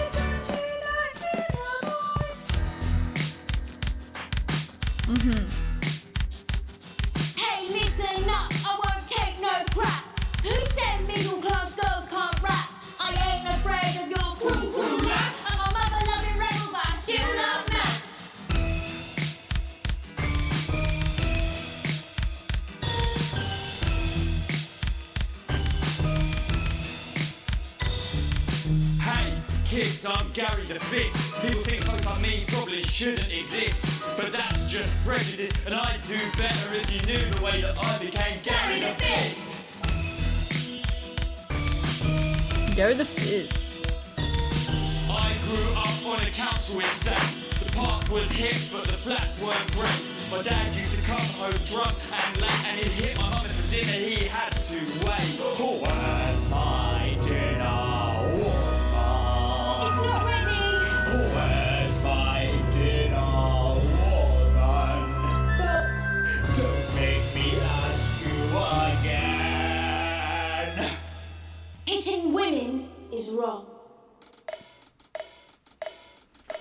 Hey, listen up, I won't take no crap. Who said middle class girls can't rap? I ain't afraid of your cruel maths. I'm a mother-loving rebel, but I still love maths. Hey, kids, I'm Gary the Fist. People think folks like me probably shouldn't exist, but that's just prejudice, and I'd do better if you knew the way that I became Gary the Fist. Gary the Fist. I grew up on a council estate. The park was hip, but the flats weren't great. My dad used to come home drunk and late, and he'd hit my mum for dinner, he had to wait. Oh, where's my dinner, woman? It's not ready. Oh, where's my dinner, woman? Don't make me ask you again. Hitting women is wrong.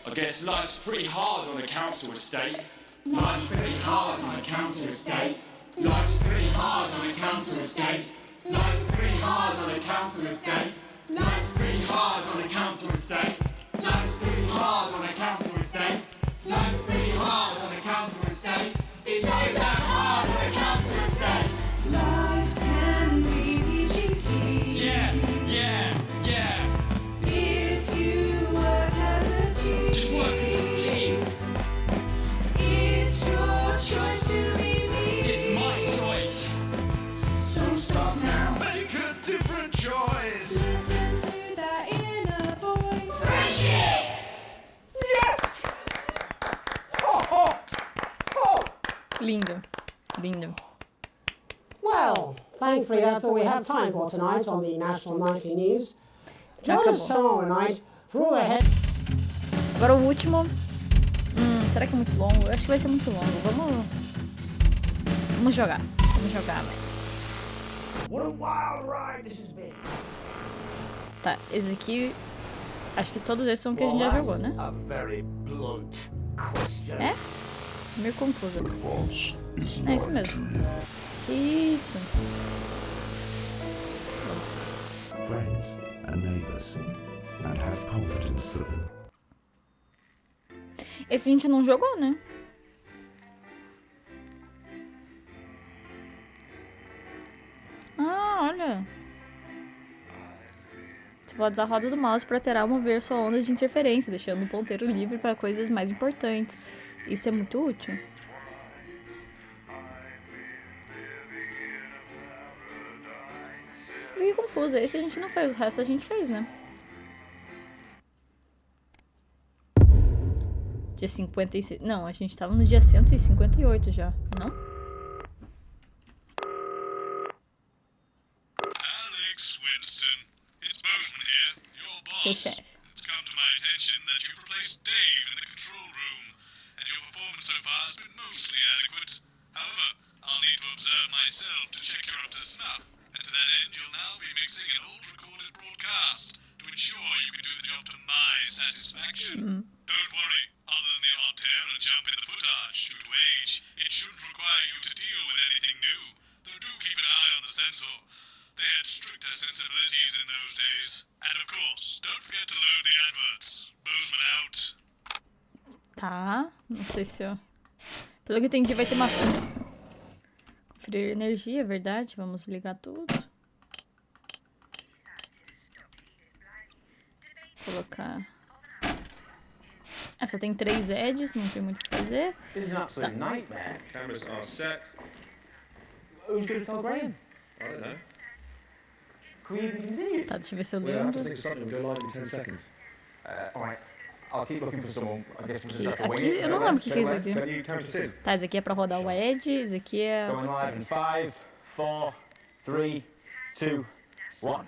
I guess life's pretty hard on a council estate. Life's pretty hard on a council estate. Life's pretty hard on a council estate. Life's pretty hard on a council estate. Life's pretty hard on a council estate. Life's pretty hard on a council estate. Life's pretty hard on a council estate. It's so damn hard on a council estate. Life can be peachy. Yeah. If you work as a team. Just work as a team. It's your choice to be me. It's my choice. So stop now, make a different choice. Listen to that inner voice. Friendship! Yes! Oh. Lindo. Lindo. Well, thankfully that's all we have time for tonight on the National Nightly News. Join us tomorrow night for all the head... Agora o último. Será que é muito longo? Eu acho que vai ser muito longo. Vamos jogar. Vamos jogar, velho. What a wild ride this has been. Tá, esse aqui. Acho que todos esses são que a gente já jogou, né? A very blunt question. É? Meio confusa. É isso mesmo. Que isso? Friends and neighbors, and have confidence that Esse a gente não jogou, né? Ah, olha. Você pode usar a roda do mouse para alterar ou mover sua onda de interferência, deixando o ponteiro livre para coisas mais importantes. Isso é muito útil. Fiquei confusa. Esse a gente não fez, o resto a gente fez, né? Dia 56... Não, a gente tava no dia 158 já, não? Alex Winston, Seu chefe. It's come to my attention that you've replaced Dave in the control room, and your performance so far has been mostly adequate. However, I'll need to observe myself to check you're up to snuff, and to that end, you'll now be mixing an old recorded broadcast to ensure you can do the job to my satisfaction. Don't worry, other than the odd tear and jump in the footage due to age, it shouldn't require you to deal with anything new. Though do keep an eye on the censor. They had stricter sensibilities in those days. And of course, don't forget to load the adverts. Bozeman out. Tá, não sei se eu... Pelo que eu entendi, vai ter uma... Conferir energia, é verdade. Vamos ligar tudo. Colocar... só tem 3 edges, não tem muito o que fazer. This is an absolute nightmare. Cameras are set. Who's going to tell Graham? I don't know. Tá, deixa eu ver se eu We'll have to lembro. think of something. Go live in 10 seconds. Alright. I'll keep looking for someone. I guess we'll just have to wing Aqui, it. eu não lembro o que é isso aqui. Can you count us in? Tá, esse aqui é pra rodar o edge, esse aqui é... Going live in 5, 4, 3, 2, 1.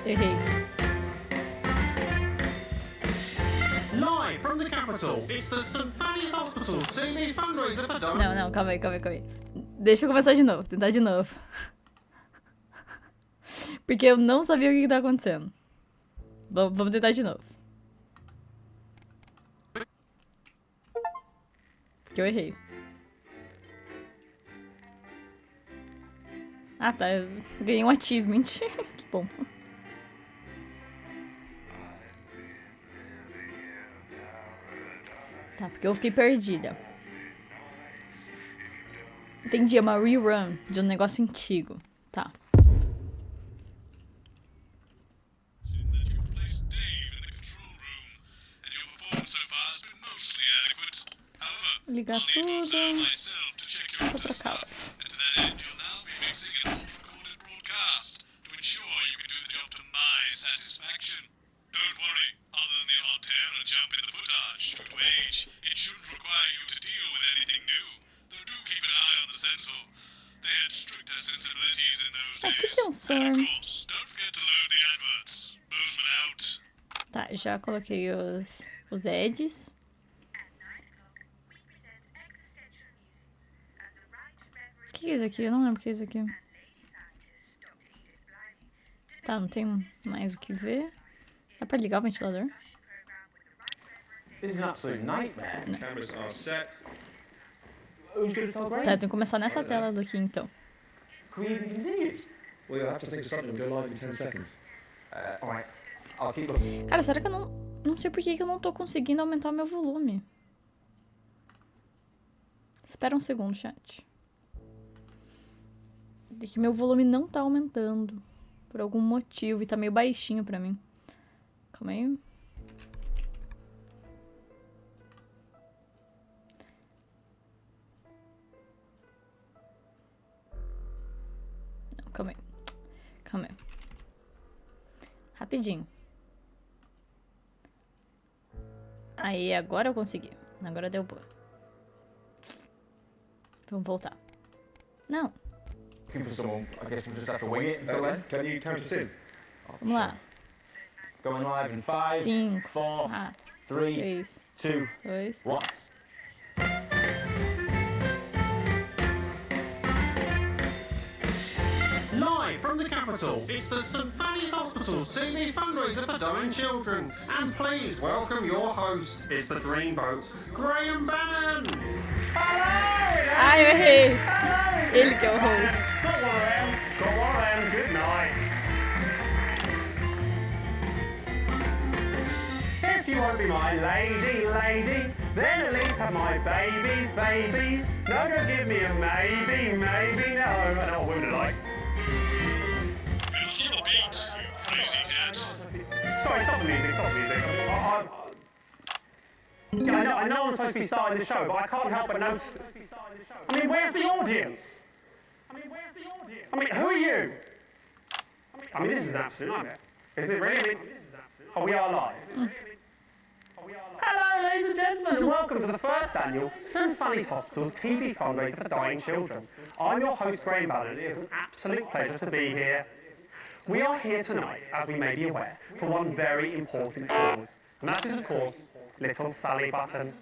Errei. Live from the capital, it's the St. Fanny's Hospital TV fundraiser for donors. Não, calma aí. Deixa eu começar de novo, tentar de novo. Porque eu não sabia o que tá acontecendo. Vamos tentar de novo. Porque eu errei. Ah, tá. Eu ganhei um achievement. Que bom. Tá, porque eu fiquei perdida. Entendi, é uma rerun de um negócio antigo. Tá. Ligar tudo. Vou pra cá. Don't worry, other than the odd tear and jump in the footage due to age, it shouldn't require you to deal with anything new. Though do keep an eye on the censor. They had stricter sensibilities in those Que days. sensor? And of course, don't forget to load the adverts. Bozeman out. Tá, já coloquei os edges. O que é isso aqui? Eu não lembro o que é isso aqui. Tá, não tem mais o que ver. Dá pra ligar o ventilador? This is an absolute nightmare. No. Cameras are set. Who's going to tell Graham? Tá, tem que começar nessa tela daqui então. Can we even continue? Well, you'll have to think of something. Go live in 10 seconds. Alright. I'll keep looking. Cara, será que eu não... Não sei por que eu não tô conseguindo aumentar o meu volume. Espera um segundo, chat. É que meu volume não tá aumentando. Por algum motivo. E tá meio baixinho pra mim. Calma aí. Não, calma aí. Calma aí. Rapidinho. Aí, agora eu consegui. Agora deu boa. Vamos voltar. Não. Looking for someone. I guess we'll just have to wing it until then. Can you count us in? Vamos lá. Going live in 5, 5, 4, 3, 2, 1. Live from the capital, it's the St. Fanny's Hospital TV fundraiser for dying children. And please welcome your host, it's the Dreamboat, Graham Bannon. Ai, eu errei. Ele que é o host. Go on, good night. If you won't be my lady, then at least have my babies. No, don't give me a maybe, no. I know what women are like. Sorry, stop the music. I know I'm supposed to be starting the show, but I can't help but notice. I mean, where's the audience? I mean, who are you? I mean, this is an absolute nightmare. Isn't it really? Oh, we are live. Hello, ladies and gentlemen, and welcome to the first annual St. Fanny's Hospital's TV fundraiser for dying children. I'm your host, Graham Bannon, and it is an absolute pleasure to be here. We are here tonight, as we may be aware, for one very important cause. And that is, of course, little Sally Button.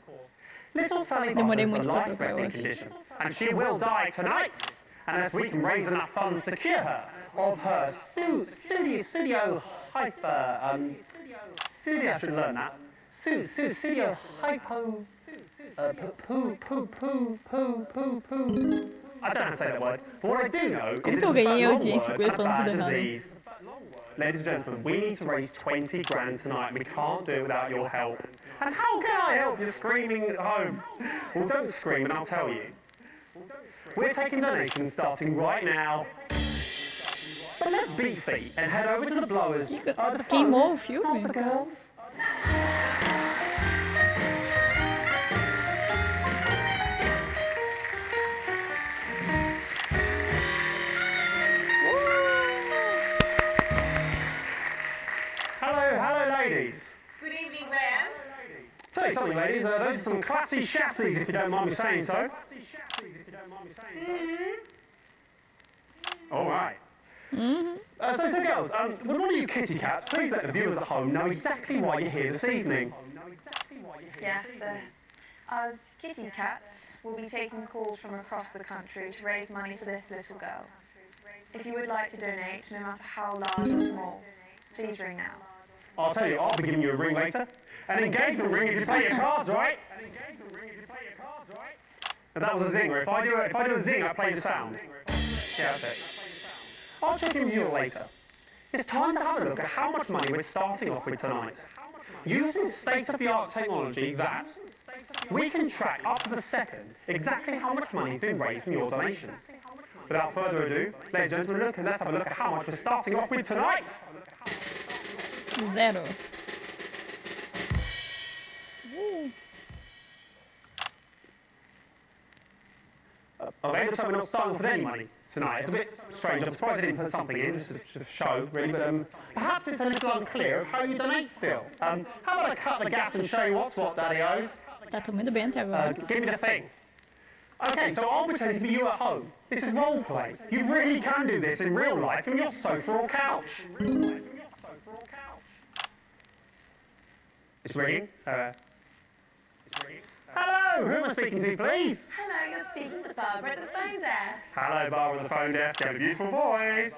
Little Sally Button is a life-threatening condition, and she will die tonight, unless we can raise enough funds to cure her of her studio hyper, I should learn that. Studio hypo, poo. I don't know how to say that word, but what I do know is it's a ganhei long audiência word com ele and a falando bad tudo errado? disease. Ladies and gentlemen, we need to raise 20 grand tonight. We can't do it without your help. And how can I help? You're screaming at home. Well, don't scream and I'll tell you. We're taking donations starting right now. But let's beat feet and head over to the blowers. Queimou o filme? Not the girls. Hello, ladies. Good evening, Graham. Tell you something, ladies, those are some classy chassis, if you don't mind me saying so. All right. So girls, would one of you kitty cats please let the viewers at home know exactly why you're here this evening? Yes, us kitty cats will be taking calls from across the country to raise money for this little girl. If you would like to donate, no matter how large or small, please ring now. I'll tell you, I'll be giving you a ring later. An engagement ring if you play your cards right. But that was a zinger. If I do a zing, I play the sound. Yeah, that's it. I'll check in with you later. It's time to have a look at how much money we're starting off with tonight. Using state-of-the-art technology that we can track up to the second exactly how much money has been raised from your donations. Without further ado, ladies and gentlemen, let's have a look at how much we're starting off with tonight. Zero. Okay, looks like we're not starting off with any money tonight. It's a bit strange. I'm surprised they didn't put something in just to show, really, but perhaps it's a little unclear of how you donate still. How about I cut the gas and show you what's what, Daddy-O's? Tá tomando bem até agora. Give me the thing. Okay, so I'll pretend to be you at home. This is role play. You really can do this in real life from your sofa or couch. It's ringing. Hello, who am I speaking to, please? Hello, you're speaking to Barbara at the phone desk. Hello, Barbara on the phone desk. You have a beautiful voice.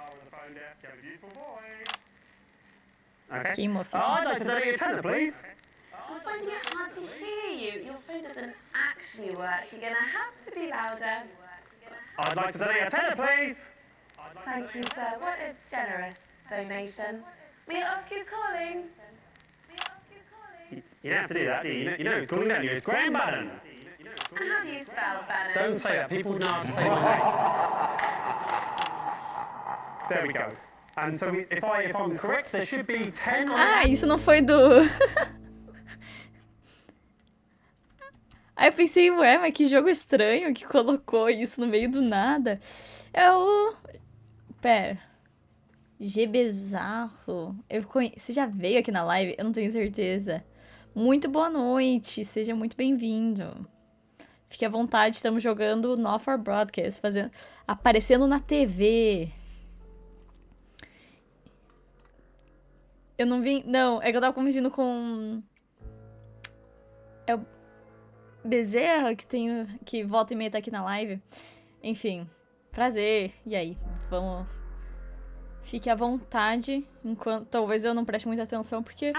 Okay. I'd like to donate a tenner, please. I'm finding it hard to hear you. Your phone doesn't actually work. You're going to have to be louder. I'd like to donate a tenner, please. Thank you, sir. What a generous donation. May I ask who's calling? You don't have to do that, do you? You know who's calling, don't you? It's Graham Bannon. And how do you spell Bannon? Don't say that. People know how to say my name. There we go. And so if I'm correct, there should be 10 on Ah, isso não foi do... Aí eu pensei, ué, mas que jogo estranho que colocou isso no meio do nada. É o... Pera. Gbezarro. Você já veio aqui na live? Eu não tenho certeza. Muito boa noite, seja muito bem-vindo. Fique à vontade, estamos jogando Not For Broadcast, aparecendo na TV. Eu não vi... Não, é que eu tava confundindo com... É o Bezerra que volta e meia tá aqui na live. Enfim, prazer. E aí, vamos... Fique à vontade, enquanto talvez eu não preste muita atenção, porque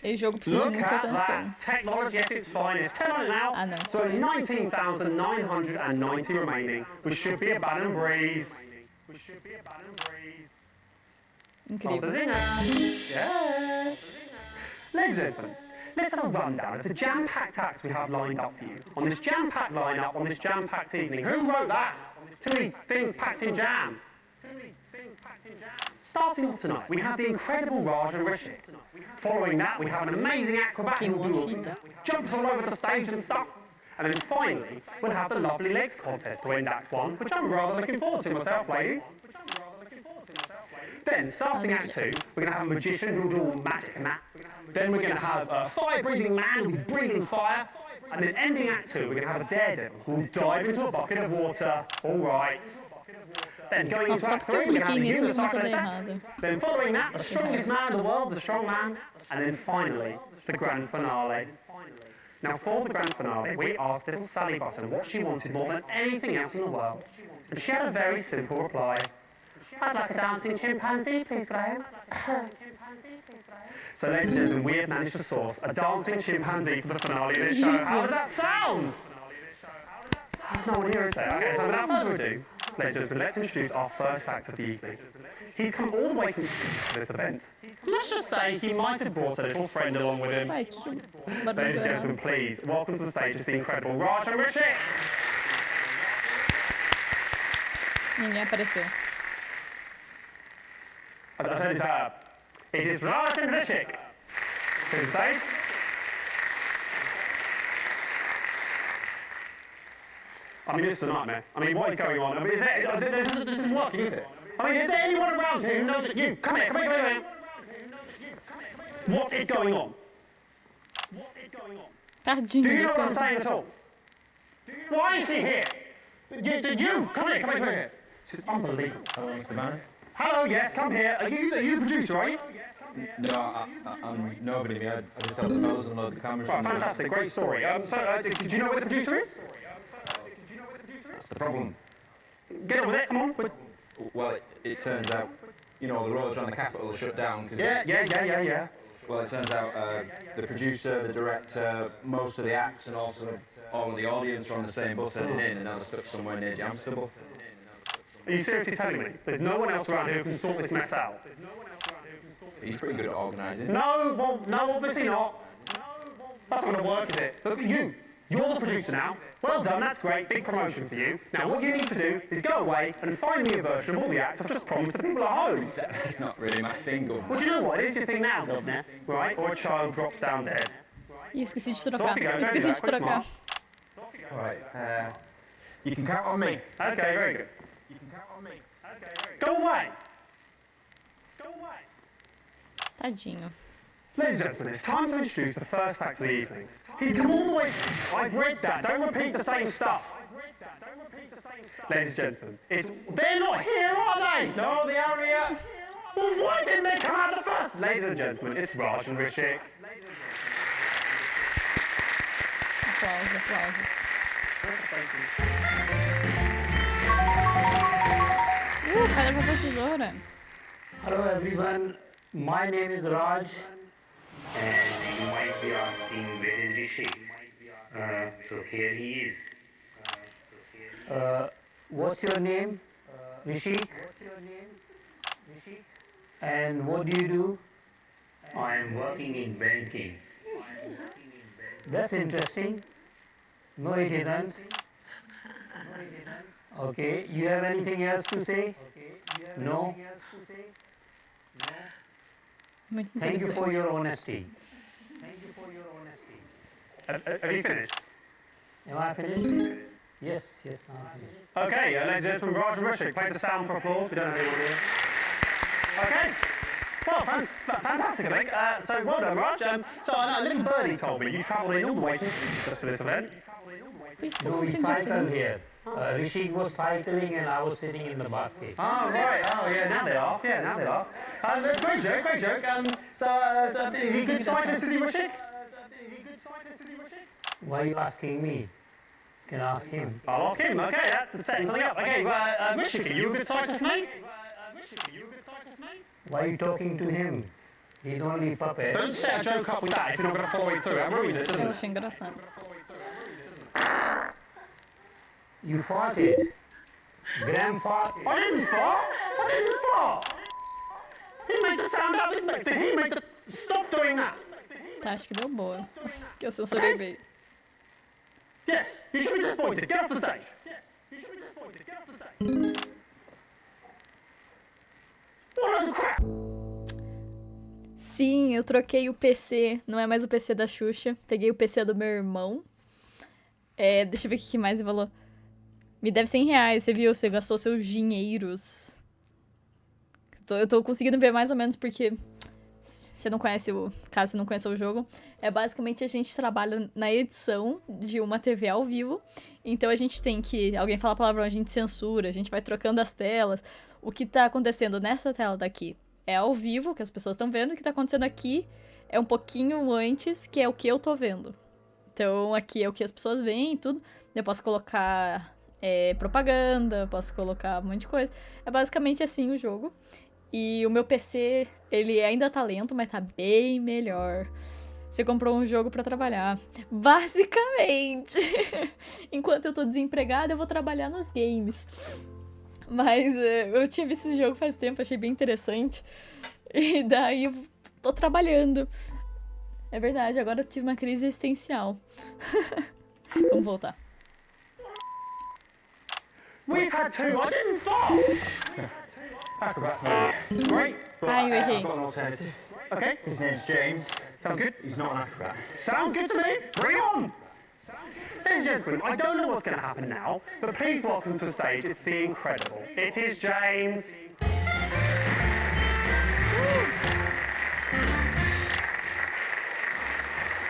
esse jogo precisa de muita atenção. Technology at its finest. 10 on it now. Ah, não. So 19,990 remaining. We should be a Bannon breeze. Incrível. Yes. Ladies and gentlemen, let's have a rundown of the jam-packed acts we have lined up for you. On this jam-packed lineup, on this jam-packed evening. Who wrote that? Too many things packed in jam. Starting off tonight, we have the incredible Raj and Rishik. Following that, we have an amazing acrobat who will do jumps all over the stage and stuff. And then finally, we'll have the lovely legs contest to end Act 1, which I'm rather looking forward to myself, ladies. Then, starting Act 2, we're going to have a magician who will do all magic and that. Then we're going to have a fire-breathing man who will be breathing fire. And then ending Act 2, we're going to have a daredevil who will dive into a bucket of water. All right. Then going Nossa, só into Act porque eu 3, we're cliquei going to nisso have eu a comecei a unicycle dar set. errado. Then following that, the strongest man in the world, the strong man. And then finally, the grand finale. Now for the grand finale, we asked little Sally Button what she wanted more than anything else in the world. And she had a very simple reply. I'd like a dancing chimpanzee, please, Graham. So ladies and gentlemen, we have managed to source a dancing chimpanzee for the finale of this show. How does that sound? There's no one here, is there? Okay, so without further ado, ladies and gentlemen, let's introduce our first act of the evening. He's come all the way from this event. Let's just say he might have brought a little friend along with him. Ai, que Ladies barulho. and gentlemen, please, welcome to the stage is the incredible Raj and Richie. Ninguém apareceu. As I said, it is Raj and Richie. To the stage. I mean, this is a nightmare. I mean, what is going on? I mean, this isn't working, is it? I mean, is there anyone around here who knows that you? Come here. What is going on? Tadinho Do you do know what I'm cara. saying at all? Why is he here? You, come here. This is unbelievable. Hello, Mr. Banner. Hello, yes, come here. Are you the producer, are you? No, I'm nobody. I just help the fellas unload the cameras. Right, fantastic, great story. Do you know where the producer is? That's the problem. Get on with it, come on. Well, it turns out, you know, the roads around the capital are shut down. Yeah. Well, it turns out the producer, the director, most of the acts, and also all of the audience are on the same bus heading in, and now they're stuck somewhere near Jamstable. Are you seriously telling me there's no one else around here who can sort this mess out? He's pretty good at organising. No, obviously not. That's not going to work, is it? Look at you. You're the producer now. Well done, that's great. Big promotion for you. Now, what you need to do is go away and find me a version of all the acts I've just promised the people at home. That's not really my thing, Governor. Well, do you know what? It is your thing now, Governor. Right? Or a child drops down dead. Ih, esqueci de So trocar. off you go, Esqueci go, de quick, trocar. smart. All right, you can count on me. Okay, very good. Go away! Tadinho. Ladies and gentlemen, it's time to introduce the first act of the evening. He's come all the way. I've read that. Don't repeat the same stuff. Ladies and gentlemen, they're not here, are they? No, they aren't here. Well, why didn't they come out the first? Ladies and gentlemen, it's Raj and Rishik. Aplausos. Pedra, papel, tesoura. Hello everyone, my name is Raj. And you might be asking, where is Rishi? So here he is. What's your name? Rishi? And what do you do? I am working in banking. That's interesting. No, it isn't. Okay, you have anything else to say? No? Muito Thank you for interessante. your honesty. Have you finished? Am I finished? Yes, I'm finished. Okay, ladies and gentlemen, Raj and Rishik, play the sound for applause. We don't have anyone here. Okay. Well, fantastic, I think. So well done, Raj. So a little birdie told me you travelled in all the way just for this event. No, we cycle here. Rishi was cycling and I was sitting in the basket. Oh, right. Oh, yeah, now they are. Great joke. Is he good cyclist, is he, Rishik? Why are you asking me? Can I ask him? I'll ask him. Okay, that's setting something up. Okay, Rishik, are you a good cyclist, mate? Why are you talking to him? He's only a puppet. Don't set a joke up with that if you're not going to follow it through. That ruins it, doesn't Eu it? achei engraçado. You farted. Graham farted. I didn't fart. He made the sound out of his mouth. Did he make the... Stop doing that. Tá, acho que deu boa. Que eu censurei bem. Yes, you should be disappointed. Get off the stage. What a crap. Sim, eu troquei o PC. Não é mais o PC da Xuxa. Peguei o PC do meu irmão. Deixa eu ver o que mais ele falou. Me deve R$100. Você viu? Você gastou seus dinheiros. Eu tô conseguindo ver mais ou menos porque... Você não conhece caso você não conheça o jogo, basicamente a gente trabalha na edição de uma TV ao vivo Então a gente tem que... Alguém fala palavrão, a gente censura, a gente vai trocando as telas. O que tá acontecendo nessa tela daqui é ao vivo, que as pessoas estão vendo. O que tá acontecendo aqui é um pouquinho antes, que é o que eu tô vendo. Então aqui é o que as pessoas veem e tudo. Eu posso colocar propaganda, posso colocar um monte de coisa. É basicamente assim o jogo. E o meu PC, ele ainda tá lento, mas tá bem melhor. Você comprou um jogo pra trabalhar. Basicamente. Enquanto eu tô desempregada, eu vou trabalhar nos games. Mas eu tinha visto esse jogo faz tempo, achei bem interessante. E daí eu tô trabalhando. É verdade, agora eu tive uma crise existencial. Vamos voltar. We've had two. I didn't fall. Acrobat's maybe. Great. But Hi, we're here. I've got an alternative. Okay. His name's James. Sounds good. He's not an acrobat. Sounds good to me. Bring it on. Ladies and gentlemen, I don't know what's going to happen now, but please welcome to the stage. It's the incredible. It is James.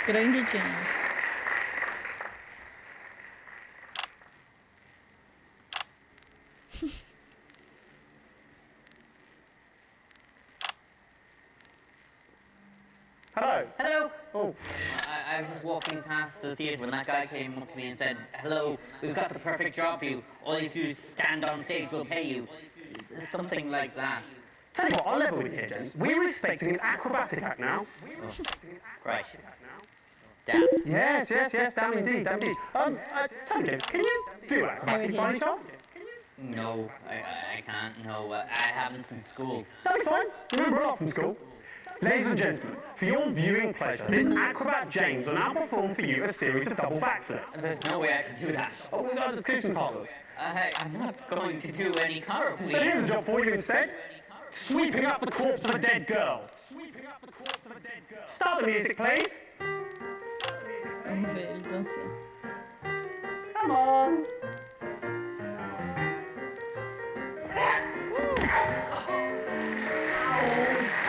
Grande James. Hello. Hello. Oh. I was just walking past the theatre when that guy came up to me and said, "Hello, we've got the perfect job for you. All you have to do is stand on stage, we'll pay you." Something like that. Tell you what, I'll level with you here, James. We were expecting an acrobatic act now. Right. Damn. Yes, damn indeed, damn indeed. Tell me, James, can you do acrobatic by any chance? No, I can't. No, I haven't since school. That'll be fine. Remember a lot from school. Ladies and gentlemen, for your viewing pleasure, this acrobat James will now perform for you a series of double backflips. There's no way I can do that. Oh, we've got to do some cartwheels. I'm not going to do any cartwheels. But here's a job for you instead. Sweeping up the corpse of a dead girl. Start the music, please. Vamos ver ele dançando. Come on.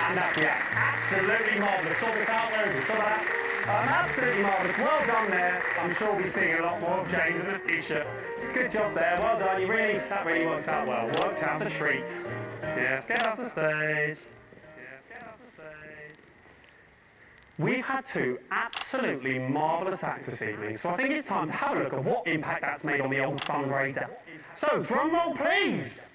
And that's the act. Absolutely marvellous. Sort this out there. Sort that. Absolutely marvellous. Well done there. I'm sure we'll be seeing a lot more of James in the future. Good job there. Well done. That really worked out well. Worked out a treat. Yes, get off the stage. We've had two absolutely marvellous acts this evening, so I think it's time to have a look at what impact that's made on the old fundraiser. So, drum roll, please.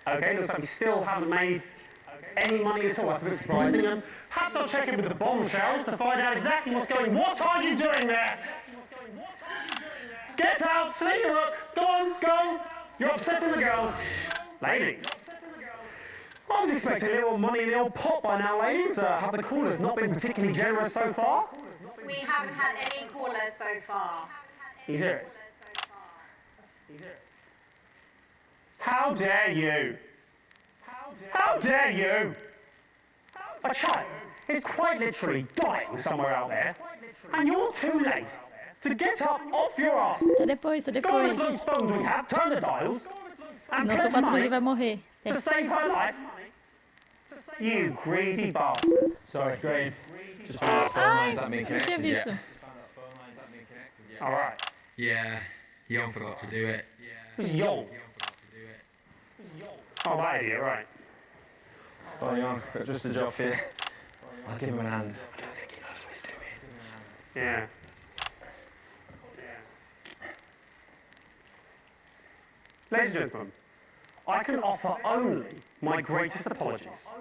Okay, looks like we still haven't made any money at all. That's a bit surprising. Perhaps I'll check in with the bombshells to find out exactly what's going on. What are you doing there? Get out, sling your hook. Go on, go. You're upsetting the girls. Ladies. I was expecting a little money in the old pot by now, ladies. Have the callers not been particularly generous so far? We haven't had any callers so far. You serious? How dare you? How dare you? A child is quite literally dying somewhere out there, and you're too lazy to get up off your ass. Só depois. Go on with those phones we have, turn the dials, and Senão sua pledge patroa money vai morrer. to save her life. You greedy bastards. Sorry, Graham. Just found out phone lines haven't been não tinha connected visto. yet. All right. Yeah, Yon forgot to do it. Who's Yon? Oh, that idiot, right. Oh, Yon, got just a job for you. I'll give him a hand. I don't think he knows what he's doing. Yeah. Ladies and gentlemen, I can offer only my greatest apologies.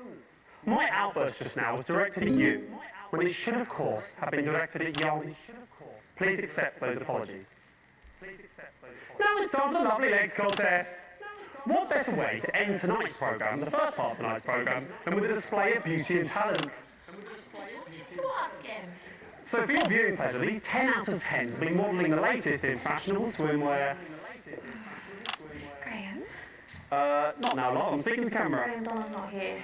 My outburst just now was directed at you, when it should, of course, have been directed at Yon. Please accept those apologies. Now it's time for the lovely legs contest. What better way to end tonight's programme, the first part of tonight's programme, than with a display of beauty and talent? So for your viewing pleasure, these 10 out of 10s will be modelling the latest in fashionable swimwear. Graham? Not now, love. I'm speaking to camera. Graham Donald's not here.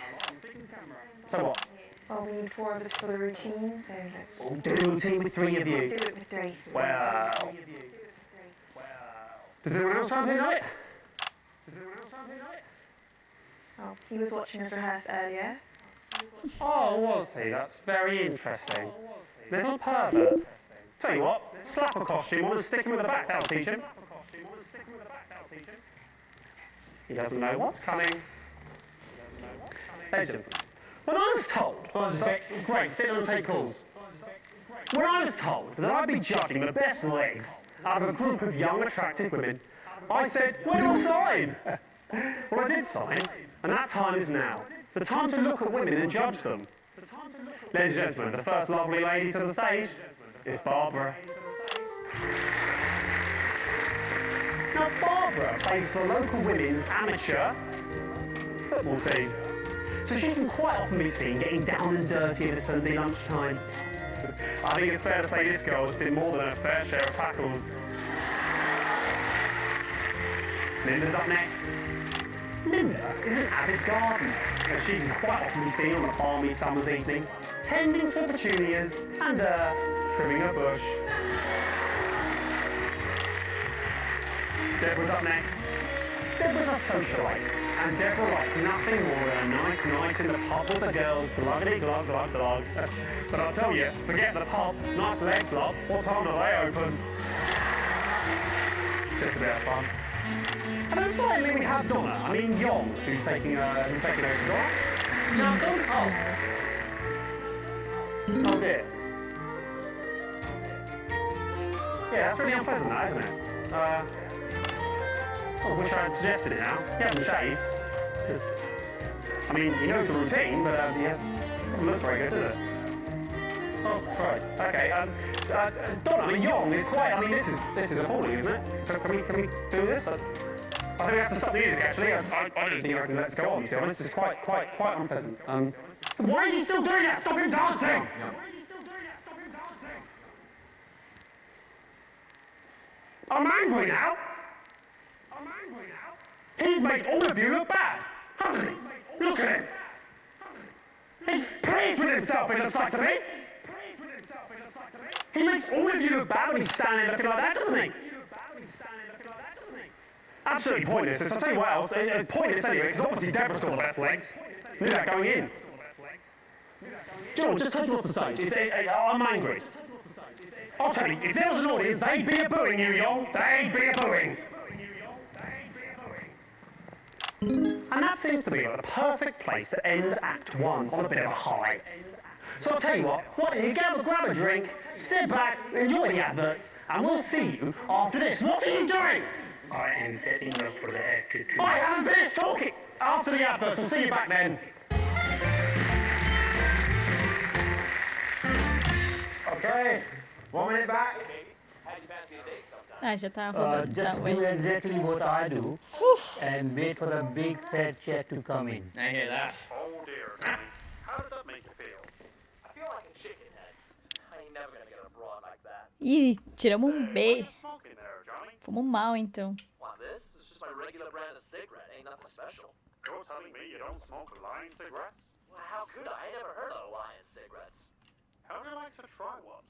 So what? Well, we need 4 of us for the routine, so let's... We'll do the routine with 3 of you. Do it with 3. Well... Does anyone else around here know it? Oh, he was watching us rehearse earlier. Oh, was he? That's very interesting. Little pervert. Tell you what, slap a costume on and stick him with a back, that'll teach him. He doesn't know what's coming. Legend. When I was told... Great, sit down and take calls. When I was told that I'd be judging the best legs out of a group of young, attractive women, I said, when will I sign? Well, I did sign, and that time is now. The time to look at women and judge them. Ladies and gentlemen, the first lovely lady to the stage is Barbara. Now, Barbara plays for a local women's amateur football team, so she can quite often be seen getting down and dirty at a Sunday lunchtime. I think it's fair to say this girl has seen more than her fair share of tackles. Linda's up next. Linda is an avid gardener, and she can quite often be seen on a balmy summer's evening, tending for petunias and trimming a bush. Deborah's up next. Deborah's a socialite, and Deborah likes nothing more than a nice night in the pub with the girls, gluggity glug glug glug. But I'll tell you, forget the pub, nice legs, love. What time do they open? It's just a bit of fun. And then finally we have Donna, Yong, who's taking over the door. No, Donna. Oh dear. Yeah, that's really unpleasant, that, isn't it? I wish I had suggested it now. He hasn't shaved. He knows the routine, but he doesn't look very good, does it? Oh, Christ. Okay, Donna, Yong is quite, this is appalling, isn't it? Can we do this? I think we have to stop the music, actually. I don't think I can let this go on, to be honest. It's quite unpleasant. Why is he still doing that? Stop him dancing! I'm angry now! He's made all of you look bad, hasn't he? Look at him! He's pleased with himself, it looks like to me! He makes all of you look bad when he's standing looking like that, doesn't he? Absolutely pointless. I'll tell you what else, it's pointless anyway, because obviously Deborah's got the best legs. Knew that going in. George, just take him off the stage. I'm angry. I'll tell you, if there was an audience, they'd be a-booing you, Yong. They'd be a-booing. And that seems to be like the perfect place to end Act 1 on a bit of a high. So I'll tell you what, why don't you grab a drink, sit back, enjoy the adverts, and we'll see you after this. What are you doing? I am setting up for the Act 2. I haven't finished talking! After the adverts, we'll see you back then. Okay, 1 minute back. Já tá rodando. Just Tá, do wait. exactly what I do and wait for the big fat check to come in. I hear that. Oh dear. How did that make you feel? I feel like a chicken head. I ain't never gonna get a broad like that. Ih, tiramos um B. Smoking there, Johnny. Fomos mal, então. Why, this is just my regular brand of cigarette. Ain't nothing special. You're telling me you don't smoke Lion cigarettes? Well, how could I? I never heard of Lion cigarettes. How would you like to try one?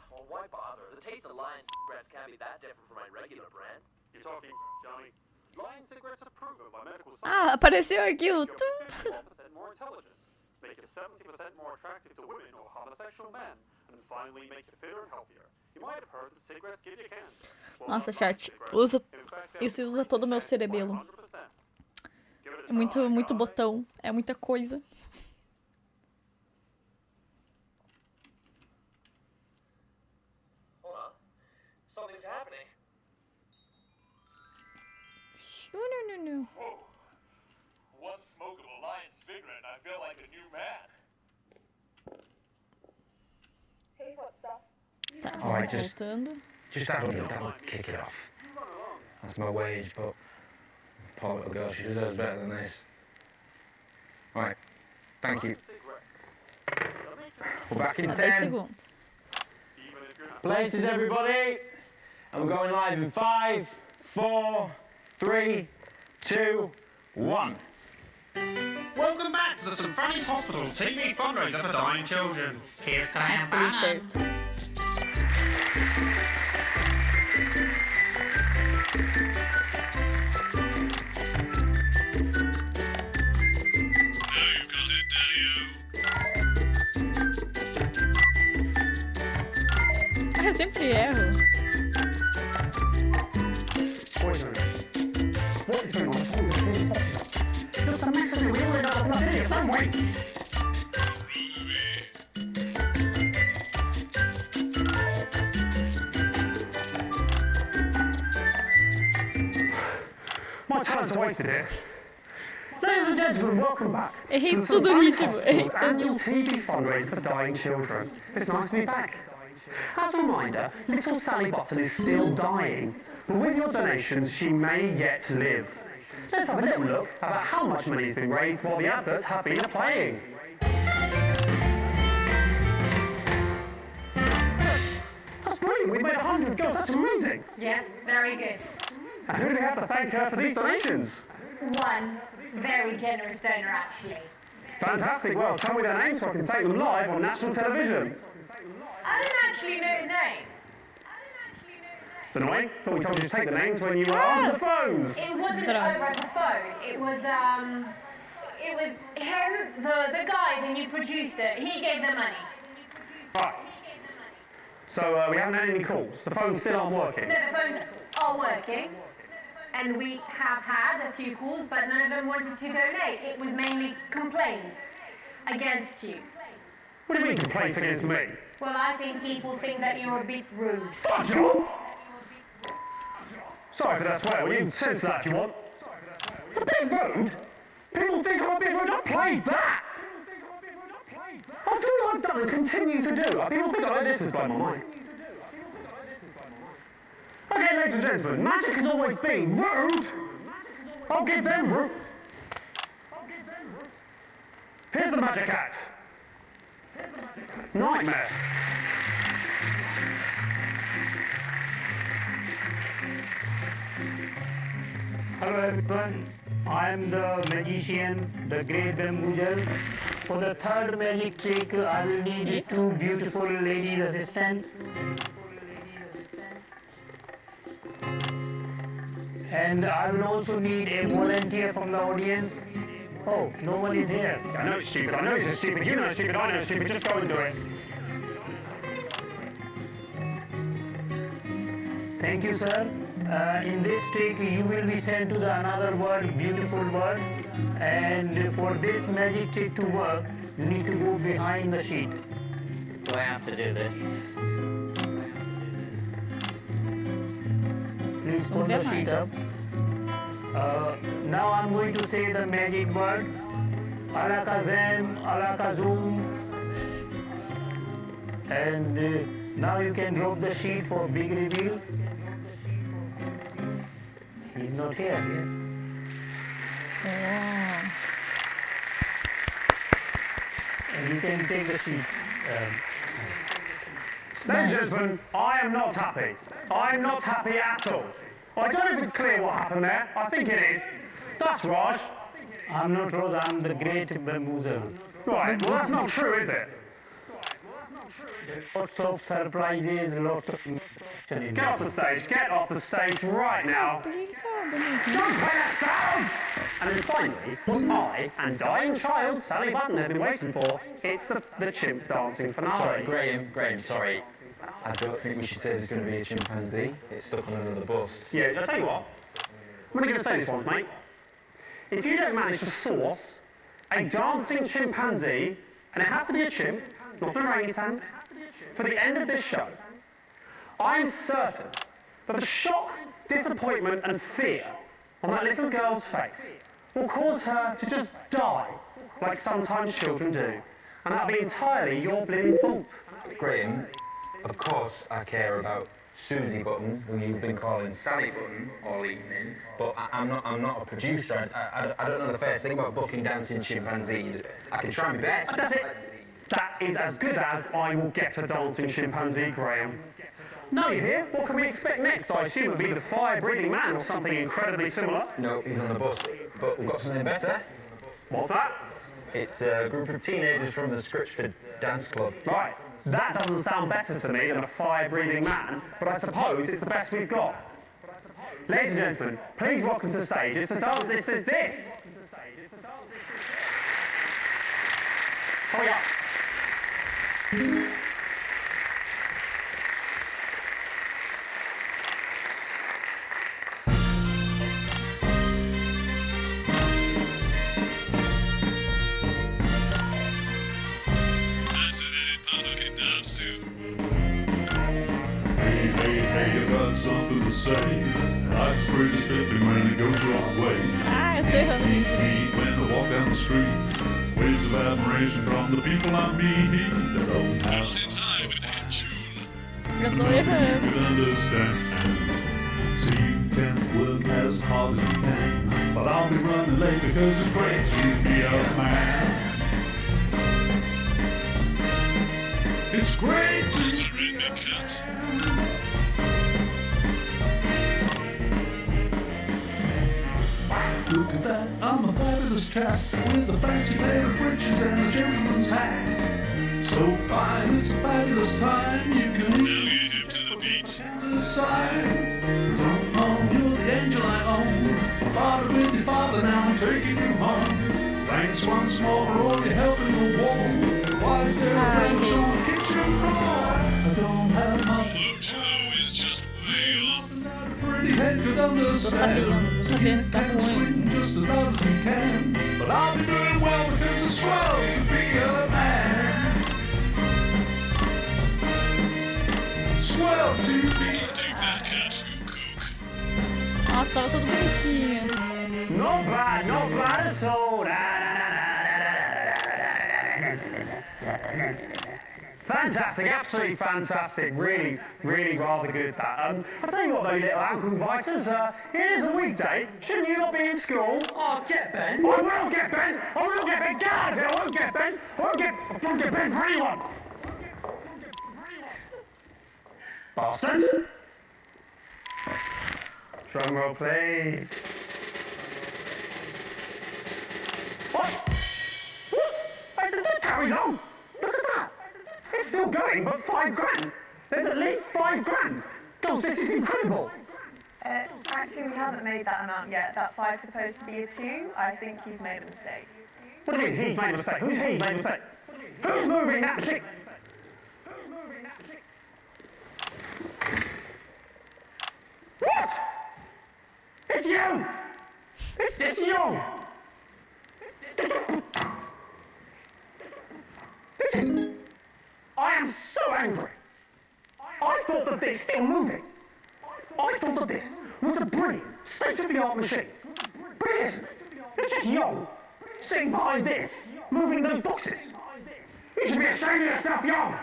Well, why bother? The taste of Lion cigarettes can't be that different from my regular brand. You're talking, Johnny. Lion cigarettes are proven by medical science. Ah, apareceu aqui o... 51% more intelligent, make you 70% more attractive to women or homosexual men, and finally make you fitter and healthier. You might have heard that cigarettes give you cancer. Well, Nossa, not chat. cigarettes. Usa... In fact, Isso usa todo o meu cerebelo. 100%. Give it a É muito try, guys. botão. É muita coisa. Hold on. Something's happening. No. Whoa. One smoke of a Lion cigarette and I feel like a new man. Hey, what's that? Tá, Alright, vamos voltando. Just that'll kick it off. That's my wage, but poor little girl, she deserves better than this. Right, thank you. We're back in 10 10. segundos. Places, everybody. And we're going live in 5, 4, 3, 2, 1. Welcome back to the St. Francis Hospital TV fundraiser for dying children. Here's Claire Foi Bannon. certo. Eu sempre erro. Poison. What is going on? Just a mess of the wheel and I'll plug it in some way. My talents are wasted here. Ladies and gentlemen, welcome back Errei to the tudo o ritmo. Errei Hospital's tudo. annual TV fundraiser for dying children. It's nice to be back. As a reminder, little Sally Button is still dying, but with your donations, she may yet live. Let's have a little look about how much money has been raised while the adverts have been playing. That's brilliant, we made 100 girls, that's amazing. Yes, very good. And who do we have to thank for these donations? One very generous donor, actually. Fantastic, well, tell me their names so I can thank them live on national television. I don't actually know his name. It's annoying, thought we told you to take the names when you were on the phones. It wasn't over the phone. It was him, the guy, the new producer. He gave the money. Right. So we haven't had any calls. The phones still aren't working. No, the phones are working. And we have had a few calls, but none of them wanted to donate. It was mainly complaints against you. What do you mean complaints against me? Well, I think people think that you're a bit rude. Fuck you! Sorry for that swear, will you censor that if you want? A bit rude? People think I'm a bit rude, I played that! After all I've done and continue to do, people think this has blown my mind. Okay, ladies and gentlemen, magic has always been rude. I'll give them rude. Here's the magic act. Nightmare. Hello everyone, I am the magician, the great bamboozle. For the third magic trick, I will need two beautiful ladies assistants. And I will also need a volunteer from the audience. Oh, no one is here. I know it's stupid, I know it's stupid, you know it's stupid, I know it's stupid, just go and do it. Thank you, sir. In this trick, you will be sent to another world, beautiful world. And for this magic trick to work, you need to go behind the sheet. Do I have to do this? Please put the sheet up. Now I'm going to say the magic word. Alakazam, alakazum. And now you can drop the sheet for big reveal. He's not here yet. Oh. And you can take the sheet. Ladies and gentlemen, I am not happy. I'm not happy at all. I don't know if it's clear what happened there. I think it is. That's Raj. I'm not Raj, I'm the great bamboozle. Right, well that's not true, is it? Lots of surprises, lots of... Get off the stage right now. Don't play that sound! And then finally, what I and dying child Sally Button have been waiting for, it's the chimp dancing finale. Sorry, Graham, sorry. I don't think we should say there's going to be a chimpanzee. It's stuck on another bus. Yeah, I'll tell you what. I'm only going to say this once, mate. If you don't manage to source a dancing chimpanzee, and it has to be a chimp, not an orangutan, for the end of this show, I'm certain that the shock, disappointment and fear on that little girl's face will cause her to just die, like sometimes children do. And that'll be entirely your blimmin' fault. Graham, of course I care about Susie Button, who you've been calling Sally Button all evening, but I'm not a producer. I don't know the first thing about booking dancing chimpanzees. I can try my best. That's it. That is as good as I will get a dancing chimpanzee, Graham. Now you're here, what can we expect next? I assume it'll be the fire-breathing man or something incredibly similar. No, he's on the bus, but we've got something better. What's that? It's a group of teenagers from the Scritchford Dance Club. Right, that doesn't sound better to me than a fire-breathing man, but I suppose it's the best we've got. Ladies and gentlemen, please welcome to the stage, it's the dance, it's this. Hurry up. Hey, I've got something to say. Life's pretty spiffy when it goes your way. When I walk down the street, waves of admiration from the people I meet that don't have time in that tune. Eu tô errando. You can understand. So you can work as hard as you can, but I'll be running late because it's great to be a man. It's great to be a man. Look at that, I'm a fabulous chap with a fancy pair of breeches and a gentleman's hat. So fine, it's a fabulous time. You can now you hip to the beat. To the side. Don't know you're the angel I own. Father with your father, now I'm taking you home. Thanks once more for all your help in the war. Why is there a bench on the kitchen floor? I don't have much. Although Joe is just way off. Pretty head could understand. Tô sabendo que tá ruim. Just as loud as he can, but I'll be doing well because it's swell to be a man. Swell to be. Take that cat, you kook. Nossa, tava tudo bonitinho. Not bad at all. Fantastic, absolutely fantastic. Really, really rather good that. I'll tell you what though, you little ankle biters, it is a weekday. Shouldn't you not be in school? Oh, get Ben. I will get Ben! I will get Ben! Get out of here! I won't get Ben! I won't get Ben for anyone! Bastards! Drum roll, please. What? Hey, that carries on! Look at that! It's still going, but £5 grand! There's at least £5 grand! Gosh, this is incredible! Actually, we haven't made that amount yet. That 5's supposed to be a 2. I think he's made a mistake. What do you mean, he's made a mistake? Who's he made a mistake? Who's moving that machine? What? It's you! It's you! I am so angry! I thought that this, still moving, I thought that this was a brilliant, state-of-the-art machine. But it isn't. It's just Young, sitting behind this, moving those boxes. You should be ashamed of yourself, Young!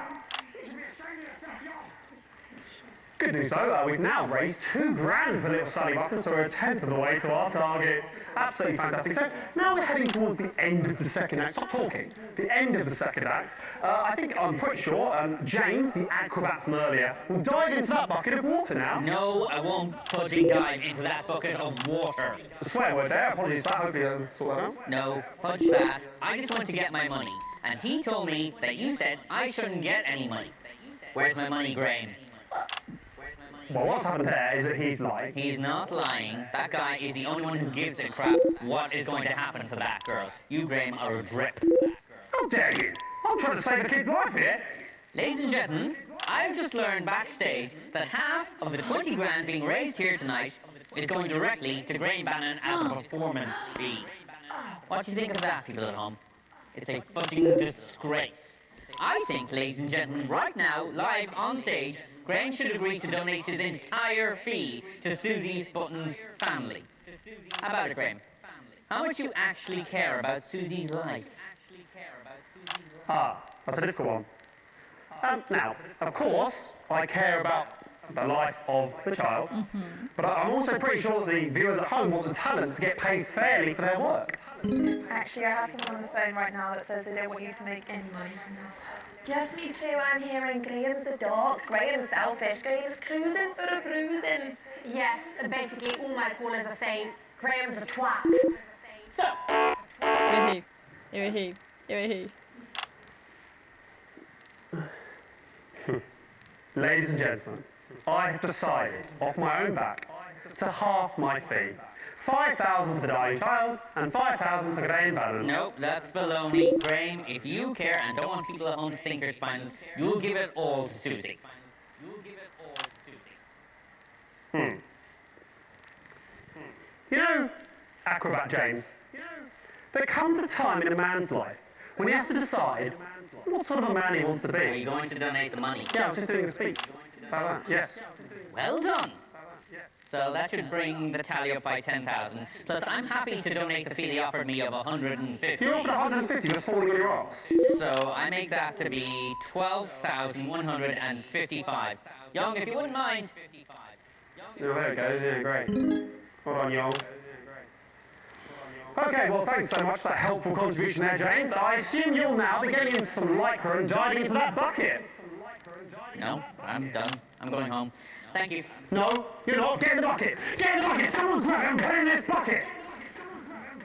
Good news though, we've now raised £2 for little Sunny Button, so we're a tenth of the way to our target. Absolutely fantastic. So now we're heading towards the end of the second act. Stop talking. The end of the second act. I'm pretty sure James, the acrobat from earlier, will dive into that bucket of water now. No, I won't fudging dive into that bucket of water. A swear word there. Apologies for that. Hopefully I'll sort that out. No, fudge that. I just went to get my money, and he told me that you said I shouldn't get any money. Where's my money, Graham? Well, what's happened there is that he's lying. He's not lying. That guy is the only one who gives a crap what is going to happen to that girl. You, Graham, are a drip. How dare you? I'm trying to save a kid's life here. Ladies and gentlemen, I've just learned backstage that half of the 20 grand being raised here tonight is going directly to Graham Bannon as a performance fee. What do you think of that, people at home? It's a fucking disgrace. I think, ladies and gentlemen, right now, live on stage, Graham should agree to donate his entire fee to Susie Button's family. How about it, Graham? How much you actually care about Susie's life? That's a difficult one. Now, of course, I care about the life of the child, but I'm also pretty sure that the viewers at home want the talents to get paid fairly for their work. Actually, I have someone on the phone right now that says they don't want you to make any money from this. Yes, me too. I'm hearing Graham's a dog, Graham's selfish, Graham's cruising for a bruising. Yes, basically all my callers are saying Graham's a twat. So. Eu errei. Ladies and gentlemen, I have decided, off my own back, to half my fee. 5,000 for the dying child, and 5,000 for Graham Bannon. Nope, that's baloney. Graham, if you care and don't want people at home to think you're spineless, you'll give it all to Susie. You know, Acrobat James, there comes a time in a man's life when he has to decide what sort of a man he wants to be. Are you going to donate the money? Yeah, I was just doing a speech. Yes. Well done. So that should bring the tally up by 10,000. Plus, I'm happy to donate the fee they offered me of 150. You offered 150 before you got your ass. So I make that to be 12,155. Young, if you wouldn't mind. Oh, there we go. Yeah, great. Well done, Young. Okay, well, thanks so much for that helpful contribution there, James. I assume you'll now be getting into some lycra and diving into that bucket. No, I'm done. I'm going home. Thank you. No, you're not. Get in the bucket. Get in the bucket. Someone grab it and put it in this bucket.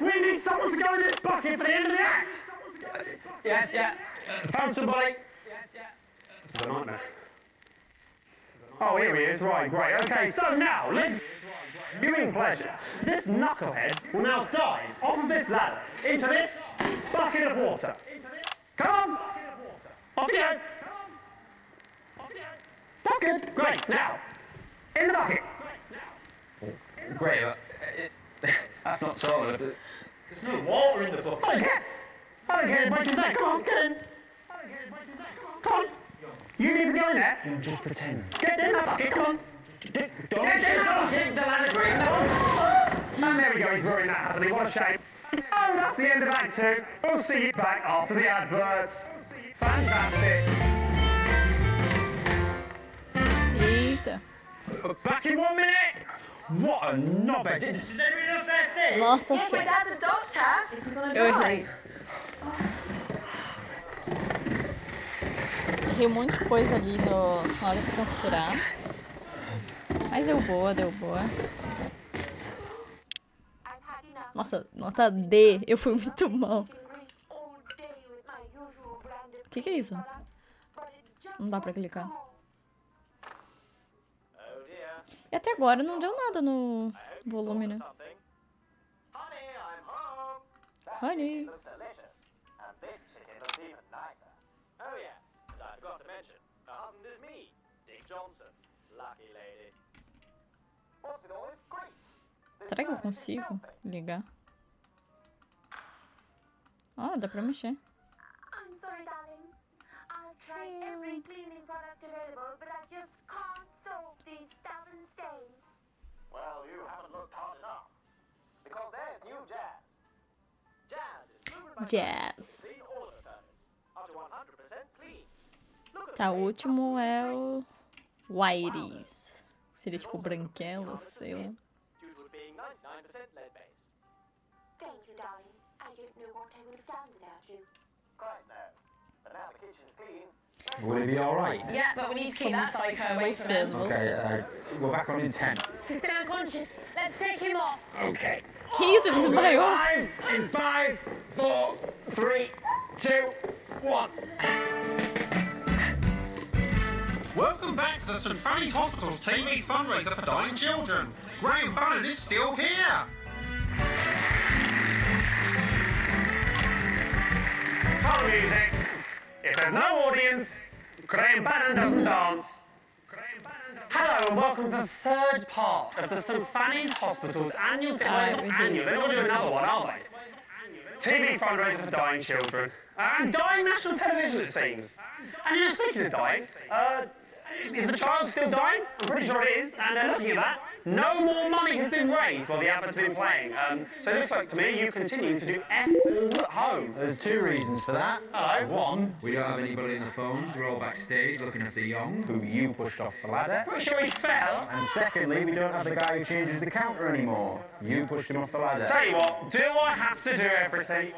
We need someone to go in this bucket for the end of the act. Yes, yeah. Found somebody. It's a nightmare. Oh, here he is. Right, great. Okay, so now, let's... Viewing pleasure. This knucklehead will now dive off of this ladder into this bucket of water. Come on. Off you go. That's good. Great. Now, in the bucket. Great, but that's not tall enough. There's no water in the bucket. I don't care. Break his neck. Come on, get in. Come on. You need to go in there. Just pretend. Get in that bucket. Come on. Don't get in that bucket. The ladder green. And there we go. He's ruining that happening. What a shame. Oh, that's the end of Act 2. We'll see you back after the adverts. Fantastic. Eita. Back in 1 minute. What a knobhead. Does everybody know first aid? Nossa, If my dad's a doctor, is he gonna eu die? errei. Errei um monte de coisa ali na hora de censurar. Mas deu boa, deu boa. Nossa, nota D. Eu fui muito mal. O que é isso? Não dá pra clicar. E até agora não deu nada no volume, né? Honey. Será que eu consigo ligar? Ah, dá pra mexer. I'm sorry, darling. I've tried every cleaning product available, but I just can't solve these stubborn stains. Well, you haven't looked hard enough. Because there's new Jazz. Jazz is proven by Jazz. clean order service. Up to 100% clean. Tá, o último é o Whiteys. Seria tipo branquelas, sei lá. Due to it being 99% lead-based. Thank you, darling. I don't know what I would have done without you. Christ knows. But now the kitchen's clean. Will it be alright? Yeah, but we need to keep that psycho away from him. Okay, we're back on in 10. He's still unconscious. Let's take him off. Okay. He's into my off. In 5, 4, 3, 2, 1. Welcome back to the St Fanny's Hospital's TV fundraiser for dying children. Graham Bannon is still here. Colour music. If there's no audience, Graham Bannon doesn't dance. Hello and welcome to the third part of the St Fanny's Hospital's annual... Well, it's not annual, they're not doing another one, are they? TV fundraiser for dying children. And dying national television, it seems. And you know, speaking of dying, is the child still dying? I'm pretty sure it is. And looking at that, no more money has been raised while the advert's been playing. So it looks like to me you continue to do F2 at home. There's 2 reasons for that. Hello. 1, we don't have anybody in the phones. We're all backstage looking after Young, who you pushed off the ladder. Pretty sure he fell. And secondly, we don't have the guy who changes the counter anymore. You pushed him off the ladder. Tell you what, do I have to do everything?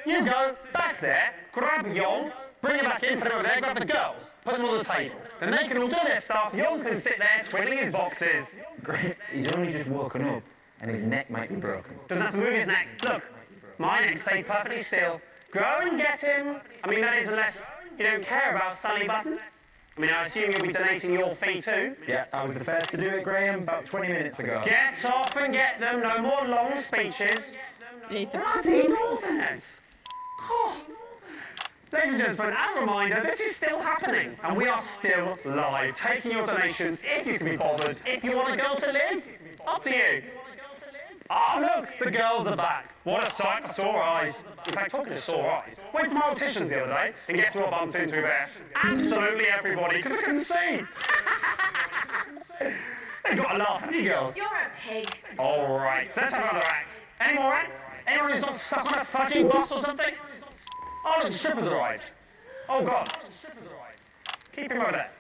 You go back there, grab Young, bring him back in, put him over there, grab the girls, put them on the table. Then they can all do their stuff. Young can sit there twiddling his boxes. Great. He's only just woken up, and his neck might be broken. Doesn't have to move his neck. Look, my neck stays perfectly still. Go and get him. I mean, that is unless you don't care about Sally Button. I mean, I assume you'll be donating your fee too. Yeah, I was the first to do it, Graham, about 20 minutes ago. Get off and get them. No more long speeches. Eita. Bloody Northerners. Oh. Ladies and gentlemen, as a reminder, this is still happening, and we are still live, taking your donations if you can be bothered. If you want a girl to live, up to you. Oh, look, the girls are back. What a sight for sore eyes. In fact, talking of sore eyes, went to my opticians the other day, and guess who I bumped into there? Absolutely everybody, because I couldn't see. You gotta laugh, haven't you, girls? You're a pig. All right, so let's have another act. Any more acts? Anyone who's not stuck on a fudging bus or something? Oh, look, the strippers arrived. Oh, God. Keep him over there.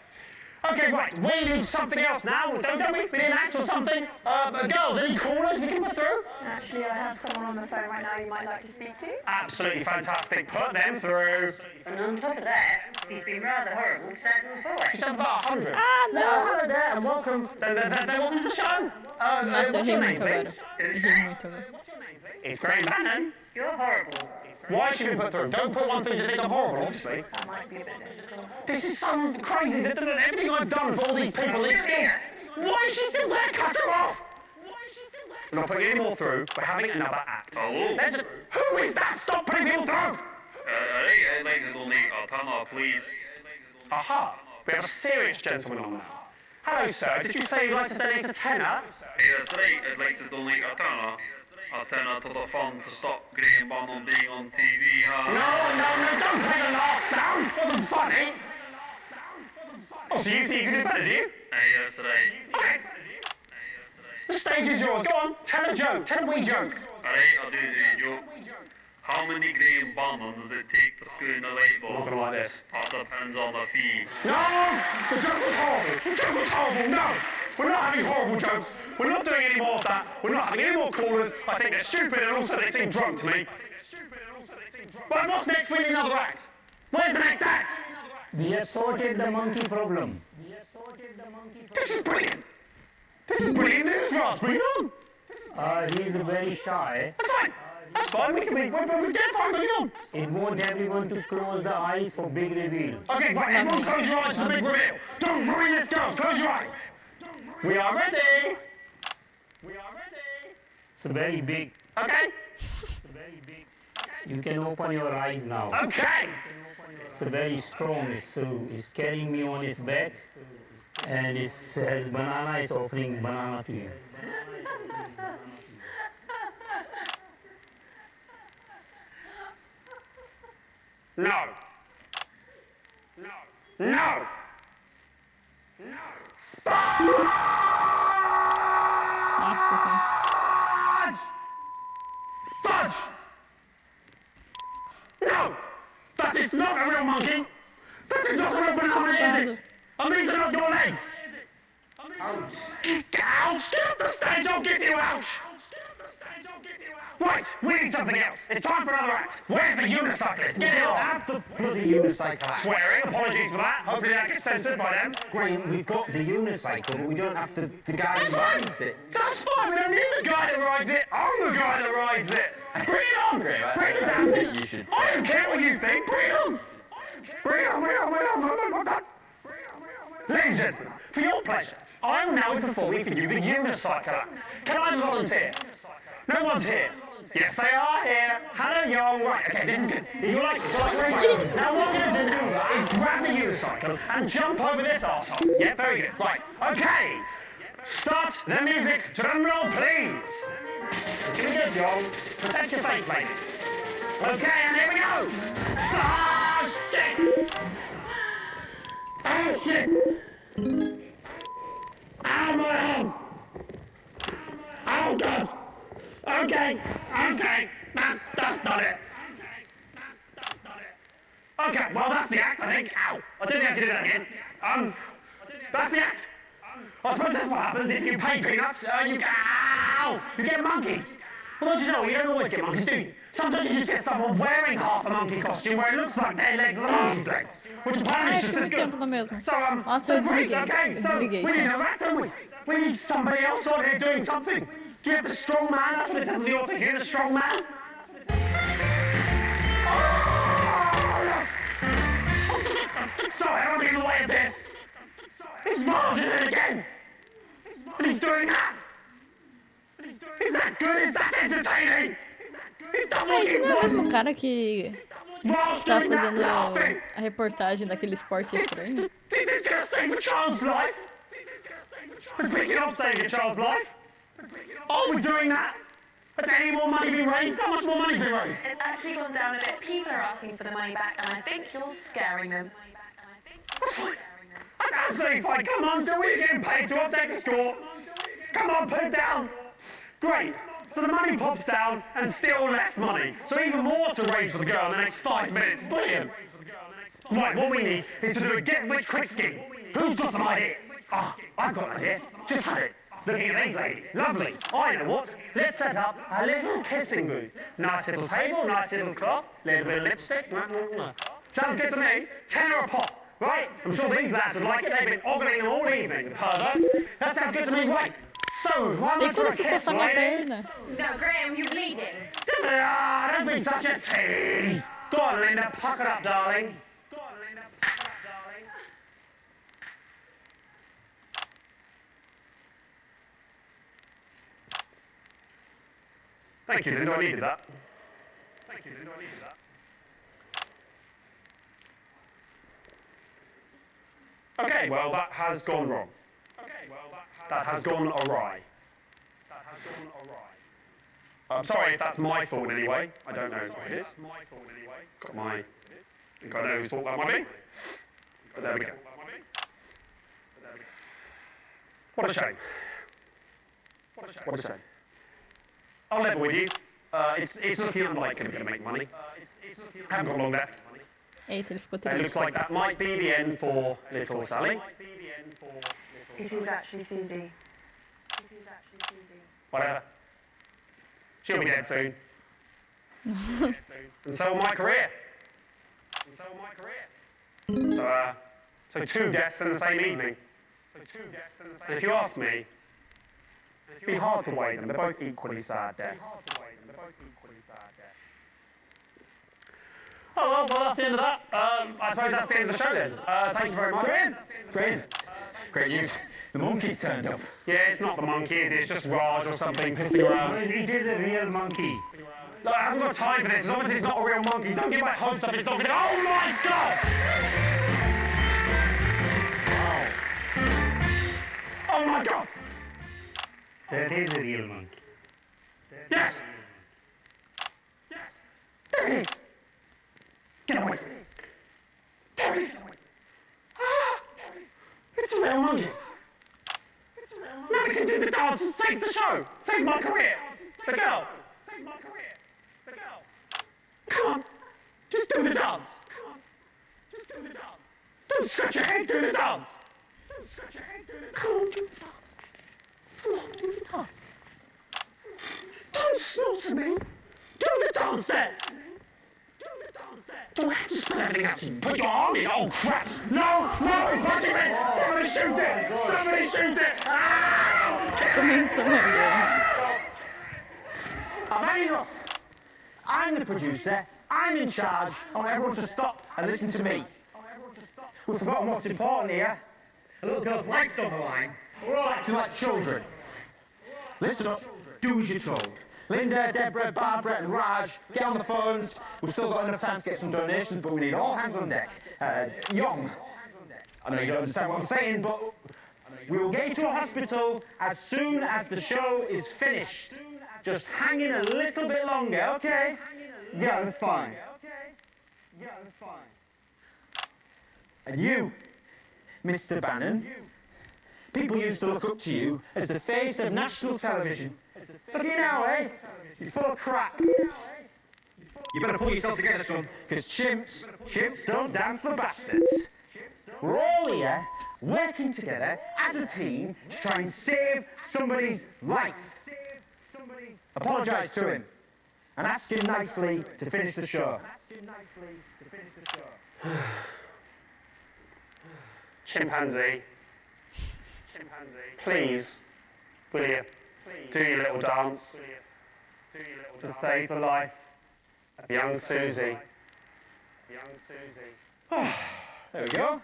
Okay, right, we need something else now, don't we? We need an act or something. Girls, any callers we can put through? Actually, I have someone on the phone right now you might like to speak to. Absolutely fantastic. Put them through. And on top of that, he's been rather horrible to that little boy. She sounds about 100. Ah, no. Hello there, and welcome. Welcome to the show. Nossa, eu What's ri your name, muito agora. please? Eu ri muito agora. It's Graham Bannon. You're horrible. Why should we put through? Don't put one through to think I'm horrible, obviously. That might be a bit difficult. This is so crazy that everything I've done for all these people is still... Why is she still there? Cut her off! We're not putting any more through. We're having another act. Hello? Let's just... Who is that? Stop putting people through! I'd like to donate a tenner, please. Aha! We have a serious gentleman on now. Hello, sir. Did you say you'd like to donate a tenner? That's right, I'd like to donate a tenner. A tenner to the fund to stop Graham Bannon being on TV, huh? No, don't play the laugh sound! Wasn't funny! Oh, so you think you can do better, do you? That's right. Okay. The stage is yours. Go on, tell a joke. Tell a wee joke. Alright, I'll do the joke. How many Graham Bannon does it take to screw the light bulb? I'm not gonna like this. That depends on the fee. No! The joke was horrible! The joke was horrible! No! We're not having horrible jokes. We're not doing any more of that. We're not having any more callers. I think they're stupid and also they seem drunk to me. Right, what's next? We need another act. Where's the next act? We have sorted the monkey problem. This is brilliant. This is brilliant news for us. Bring it on. He's very shy. That's fine. That's fine. We can be. We're fine. Bring it on. It won't everyone to close the eyes for big reveal. Okay, right. Everyone close your eyes for the big reveal. Don't ruin this, girls. Close your eyes. We are ready. It's very big. Okay. You can open your eyes now. Okay. It's very strong. It's carrying me on its back, and it has banana. It's offering banana to you. No. No. Nossa senhora. Fudge! No! That is not a real monkey! That is not a real banana, is it? And these are not your legs! Ouch! Ouch! Get off the stage, I'll give you ouch! Right, we need something else. It's time for another act. Where's the unicyclist? Get it on! Have the bloody unicycle. Swearing, apologies for that. Hopefully that gets censored by them. Graham, we've got the unicycle, but we don't have the guy That's who fine! rides it. That's fine, we don't need the guy that rides it. I'm the guy that rides it. Bring it on! Bring the damn thing! You should. I don't care what you think. Bring it on! Bring it on! Ladies and gentlemen, for your pleasure, I am now performing for you the unicycle act. Can I have a volunteer? No one's here. Yes, they are here. Hello, young. Right, okay, this is good. You like it? So great. Now what I'm going to do is grab the unicycle and jump over this arsehole. Yeah, very good. Right, okay. Start the music. Drum roll, please. It's going to be good, John. Protect your face, lady. Okay, and here we go. Ah, shit. Oh, shit. Ow, my arm. Oh, God. Okay, that's not it. Okay, well that's the act, I think. Ow, I don't think I can do that again. That's the act. I suppose that's what happens if you pay peanuts. You get monkeys. Well, don't you know, you don't always get monkeys, do you? Sometimes you just get someone wearing half a monkey costume where it looks like their legs are the monkey's legs, which apparently is just as good. Nossa, eu desliguei. Okay, Eu so desliguei. we need another act, don't we? We need somebody else on here doing something. Do you have the strong man? That's what it says on the auto here, the strong man. Sorry, I don't mean in the way of this. He's marching it again. And he's doing that. Is that good? Is that entertaining? Ah, esse não é o mesmo cara que tá fazendo a reportagem daquele esporte estranho? Is this gonna save a child's life? Speaking of saving a child's life, are we doing that? Has any more money been raised? How much more money's been raised? It's actually gone down a bit. People are asking for the money back, and I think you're scaring them. That's fine. I absolutely fine. Come on, do what you're getting paid to update the score. Come on, put it down. Great. So the money pops down and still less money. So even more to raise for the girl in the next 5 minutes. Brilliant. Right, what we need is to do a get-rich-quick scheme. Who's got some ideas? Ah, I've got an idea. Just had it. Looking at these ladies. Lovely. I know what. Let's set up a little kissing booth. Nice little table, nice little cloth, little bit of lipstick. Sounds good to me. £10 a pop. Right? I'm sure these lads would like it. They've been ogling them all evening, the perverts. That sounds good to me. Right. So, why not for a kiss, ladies? No, Graham, you're bleeding. Don't be such a tease. Go on, Linda. Pucker up, darlings. Thank you, Linda. I needed that. Okay, well, that has gone wrong. That has gone awry. I'm sorry if that's my fault anyway. I don't know if it is. Got my... I think I know whose fault that might be. But there we go. What a shame. What a shame. I'll level with you. It's looking unlikely we're going to make money. Haven't got long left. It looks like that might be the end for little Sally. It is actually Susie. Whatever. She'll be dead soon. And so will my career. So 2 deaths in the same evening. And if you ask me, it'd be hard to weigh them. They're both equally sad deaths. Oh, well, that's the end of that. I suppose that's the end of the show then. Thank you very much. Great news. The monkey's turned up. Yeah, it's not the monkeys, it's just Raj or something pissing around. It is a real monkey. Look, I haven't got time for this. As long as it's not a real monkey, don't get my hopes up. It's not gonna... Oh my God! Wow. Oh my God! That is a real monkey. Yes! There it is! Get away from me! There it is! Ah! It's a real monkey! Now we can do the dance and save the show! Save my career! The girl! Come on! Just do the dance! Don't scratch your head, do the dance! Come on, do the dance! Come on, do the dance! Don't snort at me! Do the dance then! Do I have to spell everything out to you? Put your arm in? Oh crap! No! No! What do you mean? Somebody shoot it! Somebody shoot it! Ah! Começou a I've had enough. I'm the producer. I'm in charge. I want everyone to stop and listen to me. We've forgotten what's important here. A little girl's life's on the line. We're all acting like children. Listen up. Do as you're told. Linda, Deborah, Barbara and Raj, get on the phones. We've still got enough time to get some donations, but we need all hands on deck. Young, I know you don't understand what I'm saying, but we will get you to a hospital as soon as the show is finished. Just hang in a little bit longer, okay? Yeah, that's fine. And you, Mr. Bannon, people used to look up to you as the face of national television. Look at you now, eh? You're full of crap. You better pull yourself together, son, because chimps don't dance for bastards. We're all here, working together as a team to try and save somebody's life. Apologise to him and ask him nicely to finish the show. Chimpanzee, please, will you do your little dance to save the life of young Susie? There we go.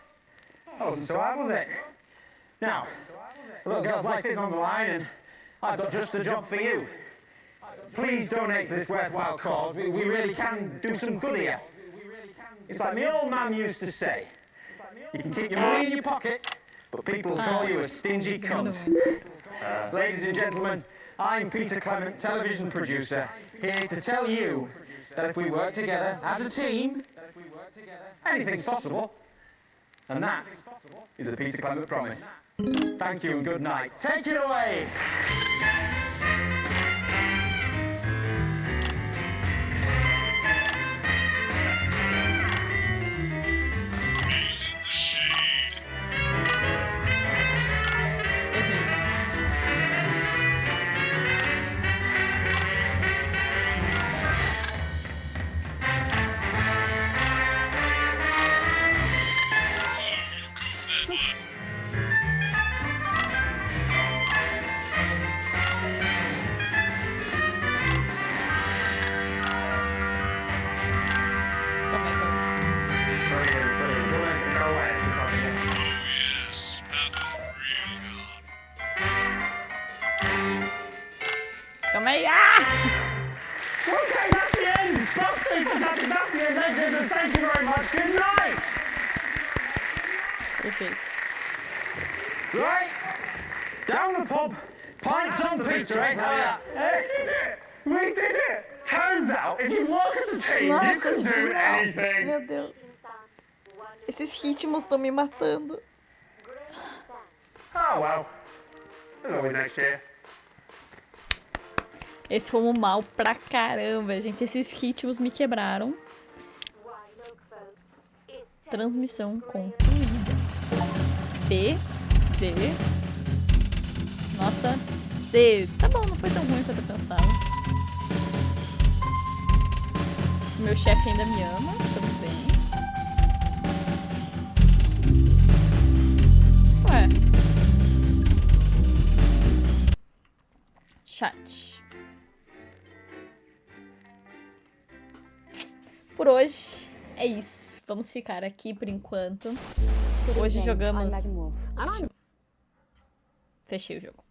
That wasn't so hard, was it? Now, the little girl's life is on the line and I've got just the job for you. Please donate to this worthwhile cause. We really can do some good here. It's like my old man used to say, you can keep your money in your pocket, but people will call you a stingy cunt. Ladies and gentlemen, I'm Peter Clement, television producer, here to tell you that if we work together as a team, anything's possible. And that is a Peter Clement promise. Thank you and good night. Take it away! Calma aí. Ah! Okay, that's the end. Absolutely fantastic. That's the end, ladies and gentlemen. Thank you very much. Good night. Perfeito. Right. Down the pub. Pints on the pizza, eh? We did it. We did it. Turns out, if you work as a team, you Nossa, can esse do final. anything. Meu Deus. Esses ritmos estão me matando. Oh, well. There's always next year. Esse foi um mal pra caramba, gente. Esses ritmos me quebraram. Transmissão concluída. B, D, nota C. Tá bom, não foi tão ruim quanto eu pensava. Meu chefe ainda me ama, tudo bem. Ué. Chat. Por hoje é isso. Vamos ficar aqui por enquanto. Hoje jogamos... Fechei o jogo.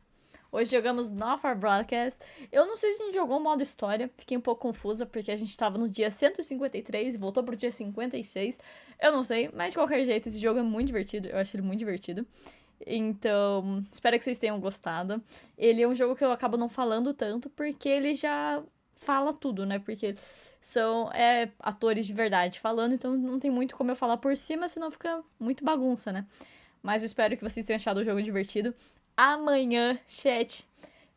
Hoje jogamos Not For Broadcast. Eu não sei se a gente jogou o modo história. Fiquei um pouco confusa porque a gente tava no dia 153 e voltou pro dia 56. Eu não sei, mas de qualquer jeito esse jogo é muito divertido. Eu acho ele muito divertido. Então, espero que vocês tenham gostado. Ele é um jogo que eu acabo não falando tanto porque ele já fala tudo, né? Porque são atores de verdade falando, então não tem muito como eu falar por cima, senão fica muito bagunça, né? Mas eu espero que vocês tenham achado o jogo divertido. Amanhã, chat,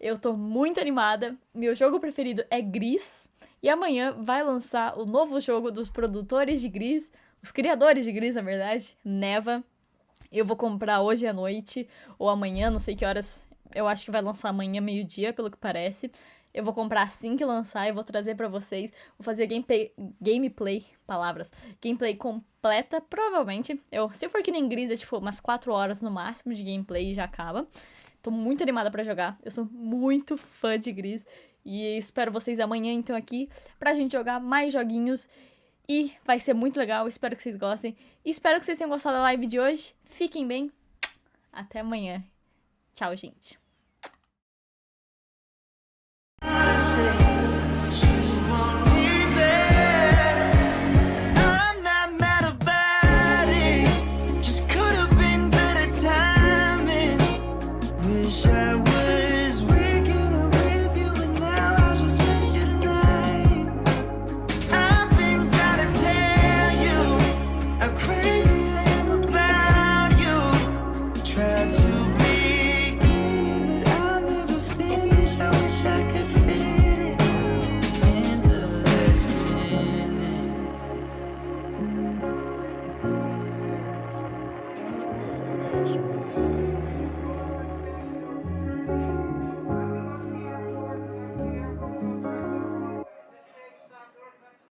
eu tô muito animada. Meu jogo preferido é Gris. E amanhã vai lançar o novo jogo dos produtores de Gris, os criadores de Gris, na verdade, Neva. Eu vou comprar hoje à noite, ou amanhã, não sei que horas. Eu acho que vai lançar amanhã, meio-dia, pelo que parece. Eu vou comprar assim que lançar e vou trazer pra vocês. Vou fazer gameplay completa, provavelmente. Se for que nem Gris, é tipo umas 4 horas no máximo de gameplay e já acaba. Tô muito animada pra jogar. Eu sou muito fã de Gris. E espero vocês amanhã, então, aqui, pra gente jogar mais joguinhos. E vai ser muito legal. Espero que vocês gostem. E espero que vocês tenham gostado da live de hoje. Fiquem bem. Até amanhã. Tchau, gente. Yes.